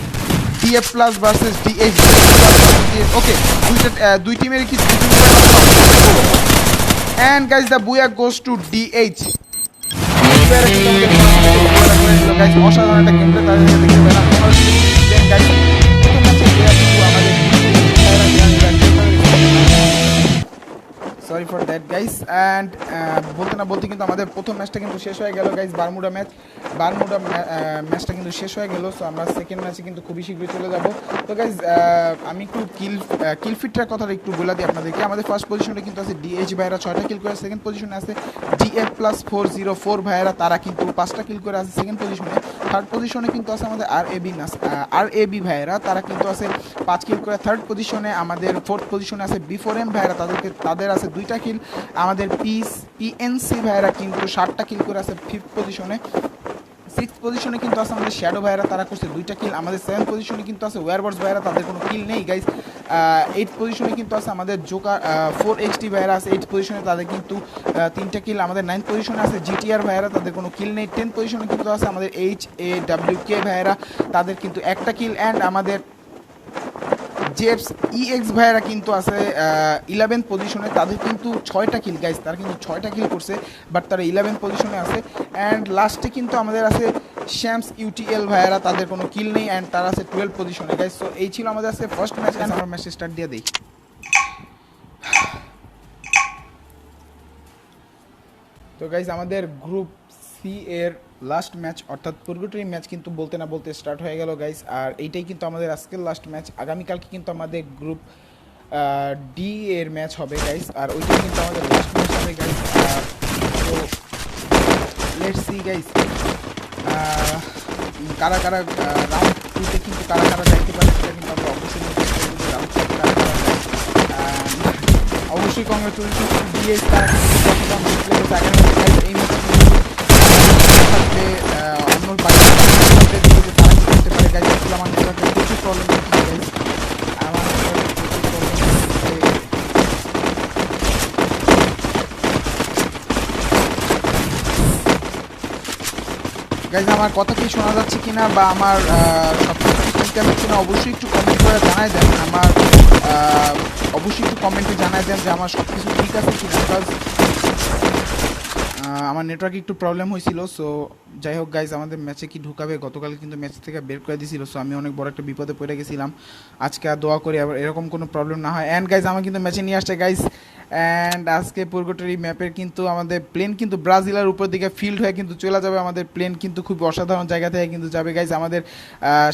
DF+ versus DH। Okay দুই টিমের কি and guys the booyah goes to DH। guys অসাধারণ একটা গেমপ্লে তাদের দেখতে পেলাম। guys প্রথম ম্যাচে আমাদের so sorry for that guys. And বলতে না বলতে কিন্তু আমাদের প্রথম ম্যাচটা কিন্তু শেষ হয়ে গেল গাইস, বারমুডা ম্যাচটা কিন্তু শেষ হয়ে গেল। সো আমরা সেকেন্ড ম্যাচে কিন্তু খুবই শীঘ্রই চলে যাব। তো গাইস আমি একটু কিল ফিটটার কথাটা একটু বলে দিই আপনাদেরকে। আমাদের ফার্স্ট পজিশনে কিন্তু আছে ডিএইচ ভাইয়েরা 6টা কিল করে, সেকেন্ড পজিশনে আছে DF+404 ভাইয়েরা, তারা কিন্তু 5টা কিল করে আছে সেকেন্ড পজিশনে। থার্ড পজিশনে কিন্তু আছে আমাদের RAB ভাইয়েরা, তারা কিন্তু আছে 5 কিল করে থার্ড পজিশনে। আমাদের ফোর্থ পজিশনে আছে B4M ভাইয়েরা, তাদের আছে 2টা কিল। আমাদের PNC ভাইয়েরা কিন্তু 7টা কিল করে আছে ফিফথ পজিশনে। সিক্স পজিশনে কিন্তু আছে আমাদের শ্যাডো ভাইয়েরা, তারা করছে 2টা কিল। আমাদের সেভেন পজিশনে কিন্তু আছে ওয়ারবার্স ভাইয়েরা, তাদের কোনো কিল নেই গাইজ। এইট পজিশনে কিন্তু আছে আমাদের জোকার 4XT ভাইয়েরা আছে এইট পজিশনে, তাদের কিন্তু 3টা কিল। আমাদের নাইন্থ পজিশনে আছে GTR ভাইয়েরা, তাদের কোনো কিল নেই। 10th পজিশনে কিন্তু আছে আমাদের HAWK ভাইয়েরা, তাদের কিন্তু 1টা কিল। অ্যান্ড আমাদের JEX ভাইয়েরা কিন্তু আছে 11th পজিশনে, তাদের কিন্তু 6টা কিল গাইজ, তারা কিন্তু 6টা কিল করছে, বাট তারা 11th পজিশনে আছে। অ্যান্ড লাস্টে কিন্তু আমাদের আছে শ্যামস UTL ভাইয়েরা, তাদের কোনো কিল নেই অ্যান্ড তারা আছে 12th পজিশনে গাইজ। সো এই ছিল আমাদের আছে ফার্স্ট ম্যাচ। আমরা ম্যাচে স্টার্ট দিয়ে দিই। তো গাইজ আমাদের গ্রুপ সি এর লাস্ট ম্যাচ অর্থাৎ পুরগটরি ম্যাচ কিন্তু বলতে না বলতে স্টার্ট হয়ে গেল গাইজ। আর এইটাই কিন্তু আমাদের আজকের লাস্ট ম্যাচ। আগামীকালকে কিন্তু আমাদের গ্রুপ ডি এর ম্যাচ হবে গাইজ, আর ওইটাই কিন্তু আমাদের লাস্ট ম্যাচ হবে গাইজ। তো লেটস সি গাইজ কারা কারা রাউন্ড টুতে কিন্তু কারা কারা যাইতে পারে সেটা কিন্তু আমরা অবশ্যই রাউন্ড টু কারা কারা যায়। অবশ্যই কংগ্রেচুলেশন ডিএস, তারা কিন্তু এই ম্যাচে থাকবে অন্য বাকি তারা কি করতে পারে গাইজ। আসলে আমার নেটওয়ার্কের প্রচুর প্রবলেম হচ্ছে গাইজ, আমার নেটওয়ার্কের প্রচুর প্রবলেম হচ্ছে। গাইজ আমার কথা কি শোনা যাচ্ছে কিনা বা আমার সব কিছু শুনতে হচ্ছে না, অবশ্যই একটু কমেন্ট করে জানাই দেন। আমার অবশ্যই একটু কমেন্টে জানাই দেন যে আমার সব কিছু ঠিক আছে কিনা, বিকজ আমার নেটওয়ার্কে একটু প্রবলেম হয়েছিল। সো যাই হোক গাইজ, আমাদের ম্যাচে কি ঢুকাবে, গতকাল কিন্তু ম্যাচ থেকে বের করে দিয়েছিল। সো আমি অনেক বড় একটা বিপদে পড়ে গেছিলাম। আজকে আর দোয়া করি আবার এরকম কোনো প্রবলেম না হয়। অ্যান্ড গাইজ আমার কিন্তু ম্যাচে নিয়ে আসছে গাইজ। অ্যান্ড আজকে পুরগটরি ম্যাপের কিন্তু আমাদের প্লেন কিন্তু ব্রাজিলের উপর দিকে ফিল্ড হয়ে কিন্তু চলে যাবে। আমাদের প্লেন কিন্তু খুব অসাধারণ জায়গা থেকে কিন্তু যাবে গাইজ। আমাদের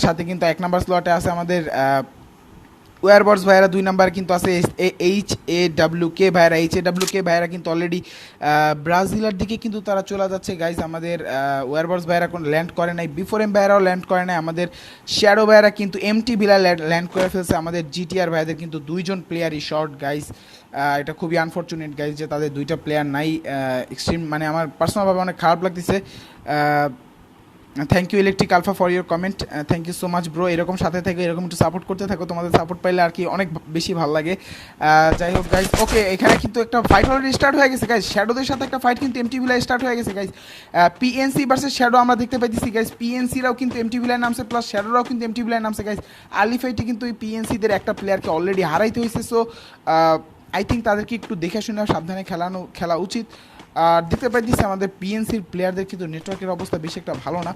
সাথে কিন্তু 1 নাম্বার স্লটে আছে আমাদের ওয়ারবার্স ভাইয়েরা, 2 নাম্বার কিন্তু আছে HAWK ভাইয়েরা কিন্তু অলরেডি ব্রাজিলের দিকে কিন্তু তারা চলে যাচ্ছে গাইজ। আমাদের ওয়ারবার্স ভাইয়েরা কোনো ল্যান্ড করে নাই, B4M ভাইয়েরাও ল্যান্ড করে নাই। আমাদের শ্যাডো ভাইয়েরা কিন্তু MT ভিলা ল্যান্ড করে ফেলছে। আমাদের GTR ভাইদের কিন্তু 2জন প্লেয়ারই শর্ট গাইজ। এটা খুবই আনফর্চুনেট গাইজ যে তাদের 2টা প্লেয়ার নাই। এক্সট্রিম মানে আমার পার্সোনালভাবে অনেক খারাপ লাগতেছে। Thank you electric alpha for your comment, thank you so much bro. এরকম সাথে থেকে এরকম একটু সাপোর্ট করতে থাকো, তোমাদের সাপোর্ট পাইলে আর কি অনেক বেশি ভালো লাগে। যাই হোক গাইজ, ওকে এখানে কিন্তু একটা ফাইট অলরেডি স্টার্ট হয়ে গেছে গাইজ। শ্যাডোদের সাথে একটা ফাইট কিন্তু MT ভিলায় স্টার্ট হয়ে গেছে গাইজ। PNC ভার্সেস শ্যাডো আমরা দেখতে পাইতেছি গাইজ। PNCরাও কিন্তু MT ভিলায় নামছে, প্লাস শ্যাডোরাও কিন্তু MT ভিলায় নামছে গাইজ। আর্লি ফাইটে কিন্তু এই PNCদের একটা প্লেয়ারকে অলরেডি হারাইতে হয়েছে। সো আই থিঙ্ক তাদেরকে একটু দেখে শুনে সাবধানে খেলা উচিত। আর দেখতে পাইতেছি আমাদের PNCর প্লেয়ারদের কিন্তু নেটওয়ার্কের অবস্থা বেশি একটা ভালো না।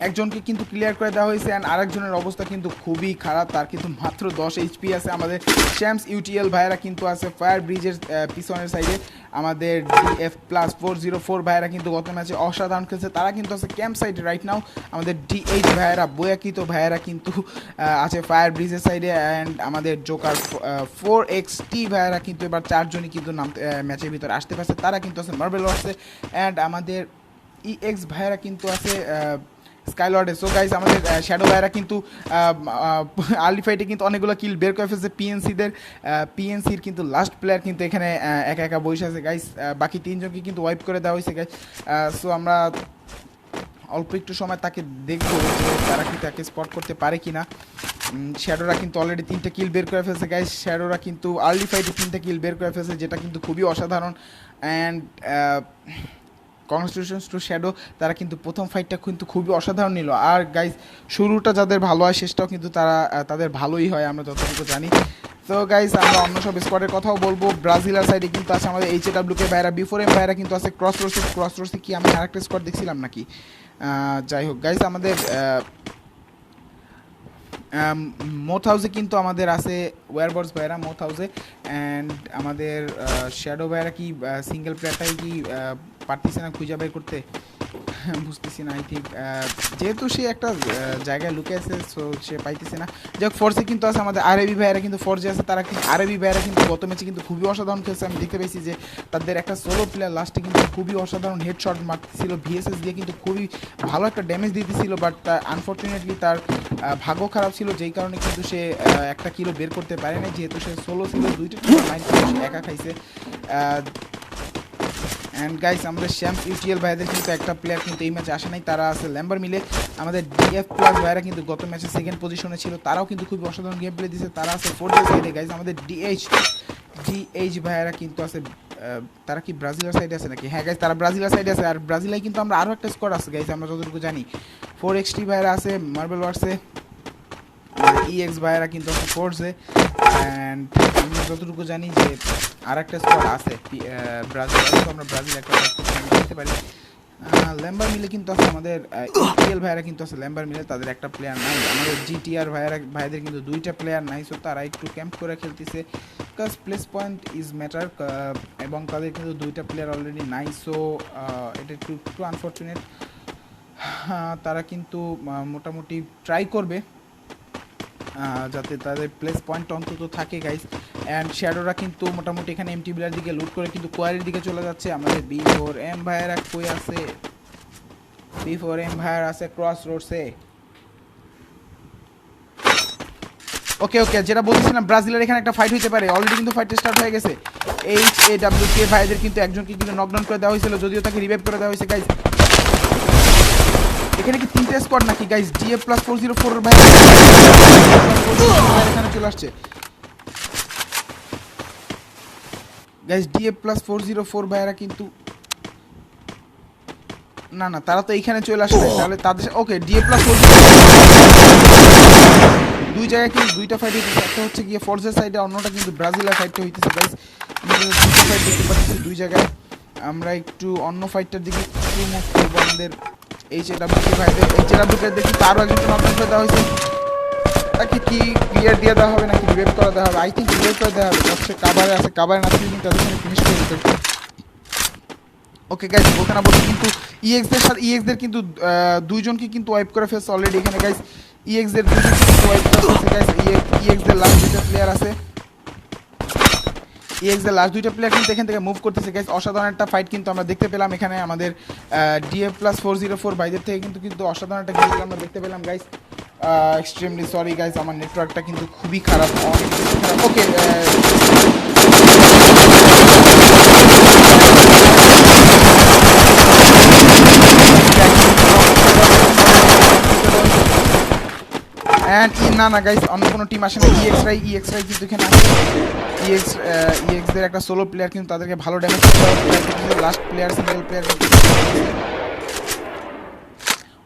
একজনকে কিন্তু ক্লিয়ার করে দেওয়া হয়েছে অ্যান্ড আরেকজনের অবস্থা কিন্তু খুবই খারাপ, তার কিন্তু মাত্র 10 HP আছে। আমাদের শ্যামস UTL ভাইয়েরা কিন্তু আছে ফায়ার ব্রিজের পিছনের সাইডে। আমাদের DF+404 ভাইয়েরা কিন্তু গত ম্যাচে অসাধারণ খেলছে, তারা কিন্তু আছে ক্যাম্প সাইডে রাইট নাও। আমাদের DH ভাইয়েরা বয়াকিত ভাইয়েরা কিন্তু আছে ফায়ার ব্রিজের সাইডে। অ্যান্ড আমাদের জোকার 4XT ভাইয়েরা কিন্তু এবার 4জনই কিন্তু ম্যাচের ভিতরে আসতে পারছে, তারা কিন্তু আছে মার্বেল লর্ডসে। অ্যান্ড আমাদের EX ভাইয়েরা কিন্তু আছে স্কাইলর্ডে। সো গাইজ আমাদের শ্যাডো ভাইয়েরা কিন্তু আর্লি ফাইটে কিন্তু অনেকগুলো কিল বের করে ফেলছে PNCর কিন্তু লাস্ট প্লেয়ার কিন্তু এখানে একা একা বসে আছে গাইজ। বাকি 3জনকে কিন্তু ওয়াইপ করে দেওয়া হয়েছে গাইজ। সো আমরা অল্প একটু সময় তাকে দেখবো যে তারা কি তাকে স্পট করতে পারে কি না। শ্যাডোরা কিন্তু অলরেডি 3টে কিল বের করে ফেলছে গাইজ। শ্যাডোরা কিন্তু আর্লি ফাইটে 3টে কিল বের করে ফেলছে, যেটা কিন্তু খুবই অসাধারণ। অ্যান্ড কংগ্রেচুলেশনস টু শ্যাডো, তারা কিন্তু প্রথম ফাইটটা কিন্তু খুবই অসাধারণ নিল। আর গাইজ শুরুটা যাদের ভালো হয় শেষটাও কিন্তু তাদের ভালোই হয়, আমরা যতটুকু জানি। তো গাইজ আমরা অন্য সব স্কোয়াডের কথাও বলবো। ব্রাজিলের সাইডে কিন্তু আছে আমাদের HAWK ভাইয়েরা, B4M ভাইয়েরা কিন্তু আছে ক্রস রোসি কি আমি আরেকটা স্কোয়াড দেখছিলাম নাকি। যাই হোক গাইজ আমাদের মোথ হাউসে কিন্তু আমাদের আছে ওয়ারবর্ডস ভাইরা মোথ হাউসে, অ্যান্ড আমাদের শ্যাডো ভাইরা কি সিঙ্গেল প্লেয়ারটাই কি পারতেছে না খুঁজে বের করতে, বুঝতেছি না। আই থিঙ্ক যেহেতু সে একটা জায়গায় লুকে আছে, সো সে পাইতেছে না। যাই হোক, ফোর্সে কিন্তু আছে আমাদের আরবি ভাইয়েরা, কিন্তু ফোর্সে আছে তারা কিন্তু আরবি ভাইয়েরা কিন্তু গত ম্যাচে কিন্তু খুবই অসাধারণ খেলছে। আমি দেখতে পেয়েছি যে তাদের একটা সোলো প্লেয়ার লাস্টে কিন্তু খুবই অসাধারণ হেডশট মারতেছিল, ভিএসএস দিয়ে কিন্তু খুবই ভালো একটা ড্যামেজ দিতেছিল, বাট আনফর্চুনেটলি তার ভাগ্য খারাপ ছিল, যেই কারণে কিন্তু সে একটা কিলো বের করতে পারে না, যেহেতু সে সোলো ছিল, দুইটা একা খাইছে। অ্যান্ড গাইস, আমাদের শ্যাম্প ইউটিএল ভাইদের কিন্তু একটা প্লেয়ার কিন্তু এই ম্যাচে আসে নাই, তারা আছে ল্যাম্বার মিলে। আমাদের ডিএফ প্লাস ভাইরা কিন্তু গত ম্যাচে সেকেন্ড পজিশনে ছিল, তারাও কিন্তু খুবই অসাধারণ গেম প্লে দিচ্ছে, তারা আছে ফোর্থ সাইডে। গাইস, আমাদের ডিএইচ ভাইয়েরা কিন্তু আছে, তারা কি ব্রাজিলের সাইডে আছে নাকি? হ্যাঁ গাইস, তারা ব্রাজিলের সাইডে আছে। আর ব্রাজিলে কিন্তু আমরা আরও একটা স্কোয়াড আছে গাইস, আমরা যতটুকু জানি 4XT ভাইয়েরা আছে মার্বেল ওয়ার্সে, ইএক্স ভাইয়েরা কিন্তু আছে ফোর্সে, অ্যান্ড আমি যতটুকু জানি যে আর একটা স্কোয়াড আছে ব্রাজিল, আমরা ব্রাজিল একটা দেখতে পারি। ল্যাম্বার মিলে কিন্তু আছে আমাদের ইপিএল ভাইয়েরা কিন্তু আছে ল্যাম্বার মিলে, তাদের একটা প্লেয়ার নাই। আমাদের জিটিআর ভাইদের কিন্তু দুইটা প্লেয়ার নাই, সো তারা একটু ক্যাম্প করে খেলতেছে, because place point is matter, এবং তাদের কিন্তু দুইটা প্লেয়ার অলরেডি নাই, সো এটা একটু আনফর্চুনেট। তারা কিন্তু মোটামুটি ট্রাই করবে যাতে তাদের প্লেস পয়েন্ট অন্তত থাকে গাইস। অ্যান্ড শ্যাডোরা কিন্তু মোটামুটি এখানে এমটি বিলার দিকে লুট করে কিন্তু কোয়ারির দিকে চলে যাচ্ছে। আমাদের B4M ভাইয়েরা কই আছে? B4M ভাইয়ের আছে ক্রস রোডসে। ওকে ওকে, যেটা বলছিলাম ব্রাজিলের এখানে একটা ফাইট হইতে পারে, অলরেডি কিন্তু ফাইটটা স্টার্ট হয়ে গেছে। HAWK ভাইদের কিন্তু একজনকে কিন্তু নকডাউন করে দেওয়া হয়েছিল, যদিও তাকে রিভাইভ করে দেওয়া হয়েছে গাইস। এখানে কি তিনটে স্কোয়াড নাকি গাইস? DF+404 এর ভাই এখানে চলে আসছে গাইস। DF+404 ভাইরা কিন্তু না না, তারা তো এইখানে চলে আসবে, তাহলে তাদের ওকে DF+404 দুই জায়গায় কিন্তু দুইটা ফাইট হইতেছে, একটা হচ্ছে গিয়ে ফোর্সের সাইডে, অন্যটা কিন্তু ব্রাজিলের ফাইটটা হইতেছে গাইস। দুটো ফাইট দেখতে পাচ্ছি দুই জায়গায়। আমরা একটু অন্য ফাইটটার দিকে একটু মুভ করবো। আমাদের HAWK ভাইদের কিন্তু আরও একজনকে নকডাউন করে দেওয়া হয়েছে, তাকে কি ক্লিয়ার দিয়ে দেওয়া হবে নাকি রিভাইভ করে দেওয়া হবে? আই থিঙ্ক রিভাইভ করে দেওয়া হবে, হচ্ছে কাভারে আছে, কাভারে না থাকলে কিন্তু তাদের ফিনিশ করে দিতে। ওকে গাইস, বলতে না বলতে কিন্তু ইএক্সদের কিন্তু দুইজনকে কিন্তু ওয়াইপ করে ফেলছে অলরেডি এখানে গাইস। ইএক্সদের দুইজনকে কিন্তু ওয়াইপ করে ফেলছে গাইস। ইএক্সদের লাস্ট দুইটা প্লেয়ার আছে, ইএক্সদের লাস্ট দুইটা প্লেয়ার কিন্তু এখান থেকে মুভ করতেছে গাইস। অসাধারণ একটা ফাইট কিন্তু আমরা দেখতে পেলাম এখানে। আমাদের DF+404 ভাইদের থেকে কিন্তু অসাধারণ একটা গেম আমরা দেখতে পেলাম গাইস। এক্সট্রিমলি সরি গাইস, আমার নেটওয়ার্কটা কিন্তু খুবই খারাপ, অনেক বেশি খারাপ। ওকে, না না গাইস, অন্য কোনো টিম আসে না, ইএক্সরাই কিন্তু এখানে আসে। ইএক্সদের একটা সোলো প্লেয়ার কিন্তু তাদেরকে ভালো ড্যামেজ করতে, last player single player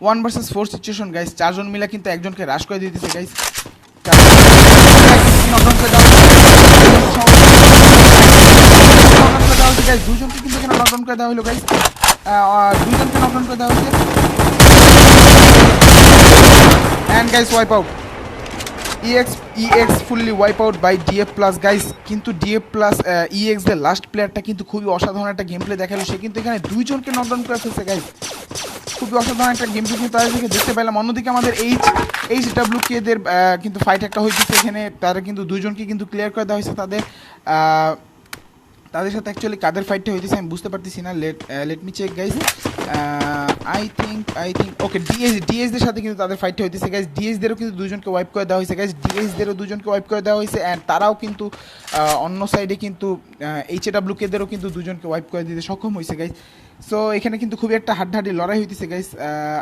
1 vs 4 situation guys. চারজন মিলে কিন্তু একজনকে রাশ করে দিতেছে গাইস। দুজনকে কিন্তু এখানে নকডাউন করে দেওয়া হলো গাইস, দুইজনকে নকডাউন করে দেওয়া হয়েছে। And guys wipe out, EX fully wipe out by DF plus guys. কিন্তু DF প্লাস EX এর লাস্ট প্লেয়ারটা কিন্তু খুবই অসাধারণ একটা গেম প্লে দেখালো, সে কিন্তু এখানে দুইজনকে নকডাউন করে ফেলছে গাইস। খুবই অসাধারণ একটা গেম প্লে কিন্তু তাদের থেকে দেখতে পেলাম। অন্যদিকে আমাদের HWK দের কিন্তু ফাইট একটা হয়েছে এখানে, তারা কিন্তু দুইজনকে কিন্তু ক্লিয়ার করে দেওয়া হয়েছে। তাদের সাথে অ্যাকচুয়ালি কাদের ফাইটটা হইতেছে আমি বুঝতে পারতেছি না, let me check guys. I think okay, ডিএসদের সাথে কিন্তু তাদের ফাইটটা হইতেছে গাইস। ডিএসদেরও কিন্তু দুজনকে ওয়াইপ করে দেওয়া হয়েছে গাইস, ডিএসদেরও দুজনকে ওয়াইপ করে দেওয়া হয়েছে, অ্যান্ড তারাও কিন্তু অন্য সাইডে কিন্তু HAWK দেরও কিন্তু দুজনকে ওয়াইপ করে দিতে সক্ষম হয়েছে গাইস। সো এখানে কিন্তু খুবই একটা হাড্ডাহাড্ডি লড়াই হইতেছে গাইস।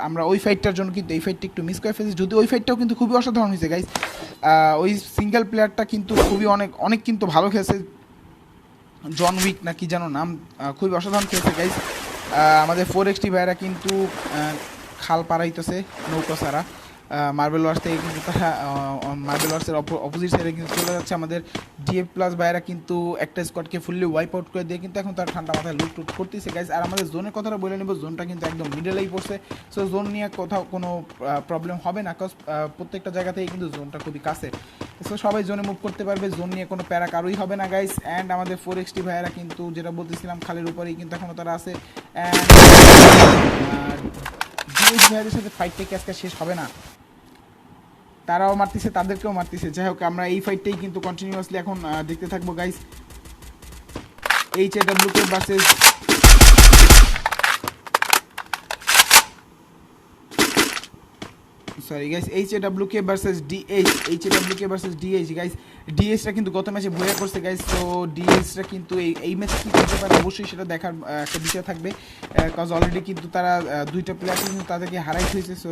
আমরা ওই ফাইটটার জন্য কিন্তু এই ফাইটটা একটু মিস করে ফেলেছি, যদি ওই ফাইটটাও কিন্তু খুবই অসাধারণ হয়েছে গাইস। ওই সিঙ্গেল প্লেয়ারটা কিন্তু খুবই অনেক কিন্তু ভালো খেলছে, জন উইক না কি যেন নাম, খুবই অসাধারণ খেলছে গাইস। আমাদের 4XT ভাইরা কিন্তু খাল পাড়াইতেছে নৌকা ছাড়া, মার্বেল ওয়ার্স থেকে কিন্তু তারা মার্বেল ওয়ার্সের অপোজিট সাইডে কিন্তু চলে যাচ্ছে। আমাদের ডিএফ প্লাস ভাইরা কিন্তু একটা স্কোয়াডকে ফুললি ওয়াইপ আউট করে দিয়ে কিন্তু এখন তারা ঠান্ডা মাথায় লুট টুট করতেছে গাইজ। আর আমাদের জোনের কথাটা বলে নেব, জোনটা কিন্তু একদম মিডলেই পড়ছে। সো জোন নিয়ে কোথাও কোনো প্রবলেম হবে না, কজ প্রত্যেকটা জায়গা থেকে কিন্তু জোনটা খুবই কাছে। সো সবাই জোনে মুভ করতে পারবে, জোন নিয়ে কোনো প্যারা কারোই হবে না গাইজ। অ্যান্ড আমাদের 4XT ভাইয়েরা কিন্তু যেটা বলতেছিলাম খালের উপরেই কিন্তু এখনও তারা আছে। অ্যান্ড ডিএস ভাইদের সাথে ফাইটটা কি আজকে শেষ হবে না? তারাও মারতেছে, তাদেরকেও মারতেছে। যাই হোক, আমরা এই ফাইটটাই কিন্তু কন্টিনিউয়াসলি এখন দেখতে থাকবো guys. HAWK versus sorry guys, HAWK versus DH guys. ডিএসটা কিন্তু গত ম্যাচে ভয়া করছে গাইস। তো ডিএসটা কিন্তু এই ম্যাচে কী করতে পারে অবশ্যই সেটা দেখার একটা বিষয় থাকবে, কজ অলরেডি কিন্তু তারা দুইটা প্লেয়ার কিন্তু তাদেরকে হারাই হয়েছে। সো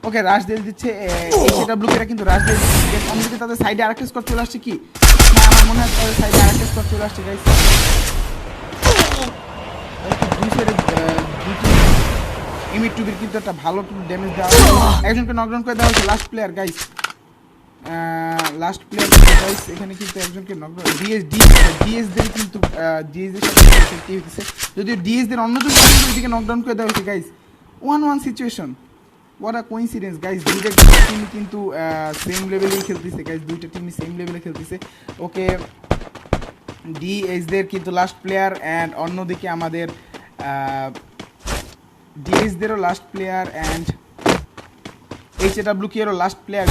ওকে, রাশ দিয়ে দিচ্ছে HAWK কিন্তু রাশ দিয়ে দিচ্ছে। অন্যদিকে তাদের সাইডে আরেকটা স্কোর চলে আসছে কি? হ্যাঁ, আমার মনে হয় তাদের সাইডে আরেকটা স্কোর চলে আসছে গাইস। দুই সাইডে দুটি ইমিটুবির কিন্তু একটা ভালো ড্যামেজ দেওয়া হয়েছে, একজনকে নকডাউন করে দেওয়া হয়েছে। লাস্ট প্লেয়ার গাইস, গাইস এখানে কিন্তু একজনকে নকডাউন ডিএসদের কিন্তু ডিএসদের সাথে সেফটি হয়েছে, যদিও ডিএসদের অন্যজন দিকে নকডাউন করে দেওয়া হয়েছে guys. 1-1 situation, what a coincidence guys. দুইটা টিম কিন্তু সেম লেভেলেই খেলতেছে গাইস, দুইটা টিমই সেম লেভেলে খেলতেছে। ওকে, ডিএসদের কিন্তু লাস্ট প্লেয়ার, অ্যান্ড অন্যদিকে আমাদের ডিএসদেরও লাস্ট প্লেয়ার, অ্যান্ড HAWK এরও লাস্ট প্লেয়ার।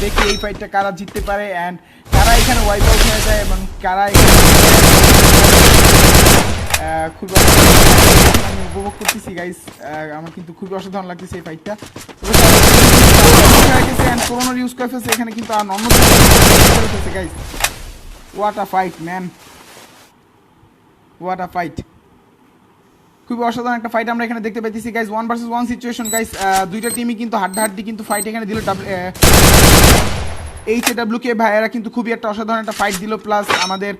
দেখি এই ফাইটটা কারা জিততে পারে, অ্যান্ড কারা এখানে ওয়াইপ আউট হয়ে যায়, এবং কারা খুবই আমি উপভোগ করতেছি গাইস। আমার কিন্তু খুবই অসাধারণ লাগতেছে এই ফাইটটা। করোনার ইউজ করে ফেলছে এখানে, কিন্তু আর অন্য guys. What a fight man, what a fight, খুবই অসাধারণ একটা ফাইট আমরা এখানে দেখতে পাইতেছি গাইস। 1 versus 1 situation guys. দুইটা টিমই কিন্তু হাড্ডাহাড্ডি কিন্তু ফাইট এখানে দিল। HAWK ভাইয়েরা কিন্তু খুবই একটা অসাধারণ একটা ফাইট দিল, প্লাস আমাদের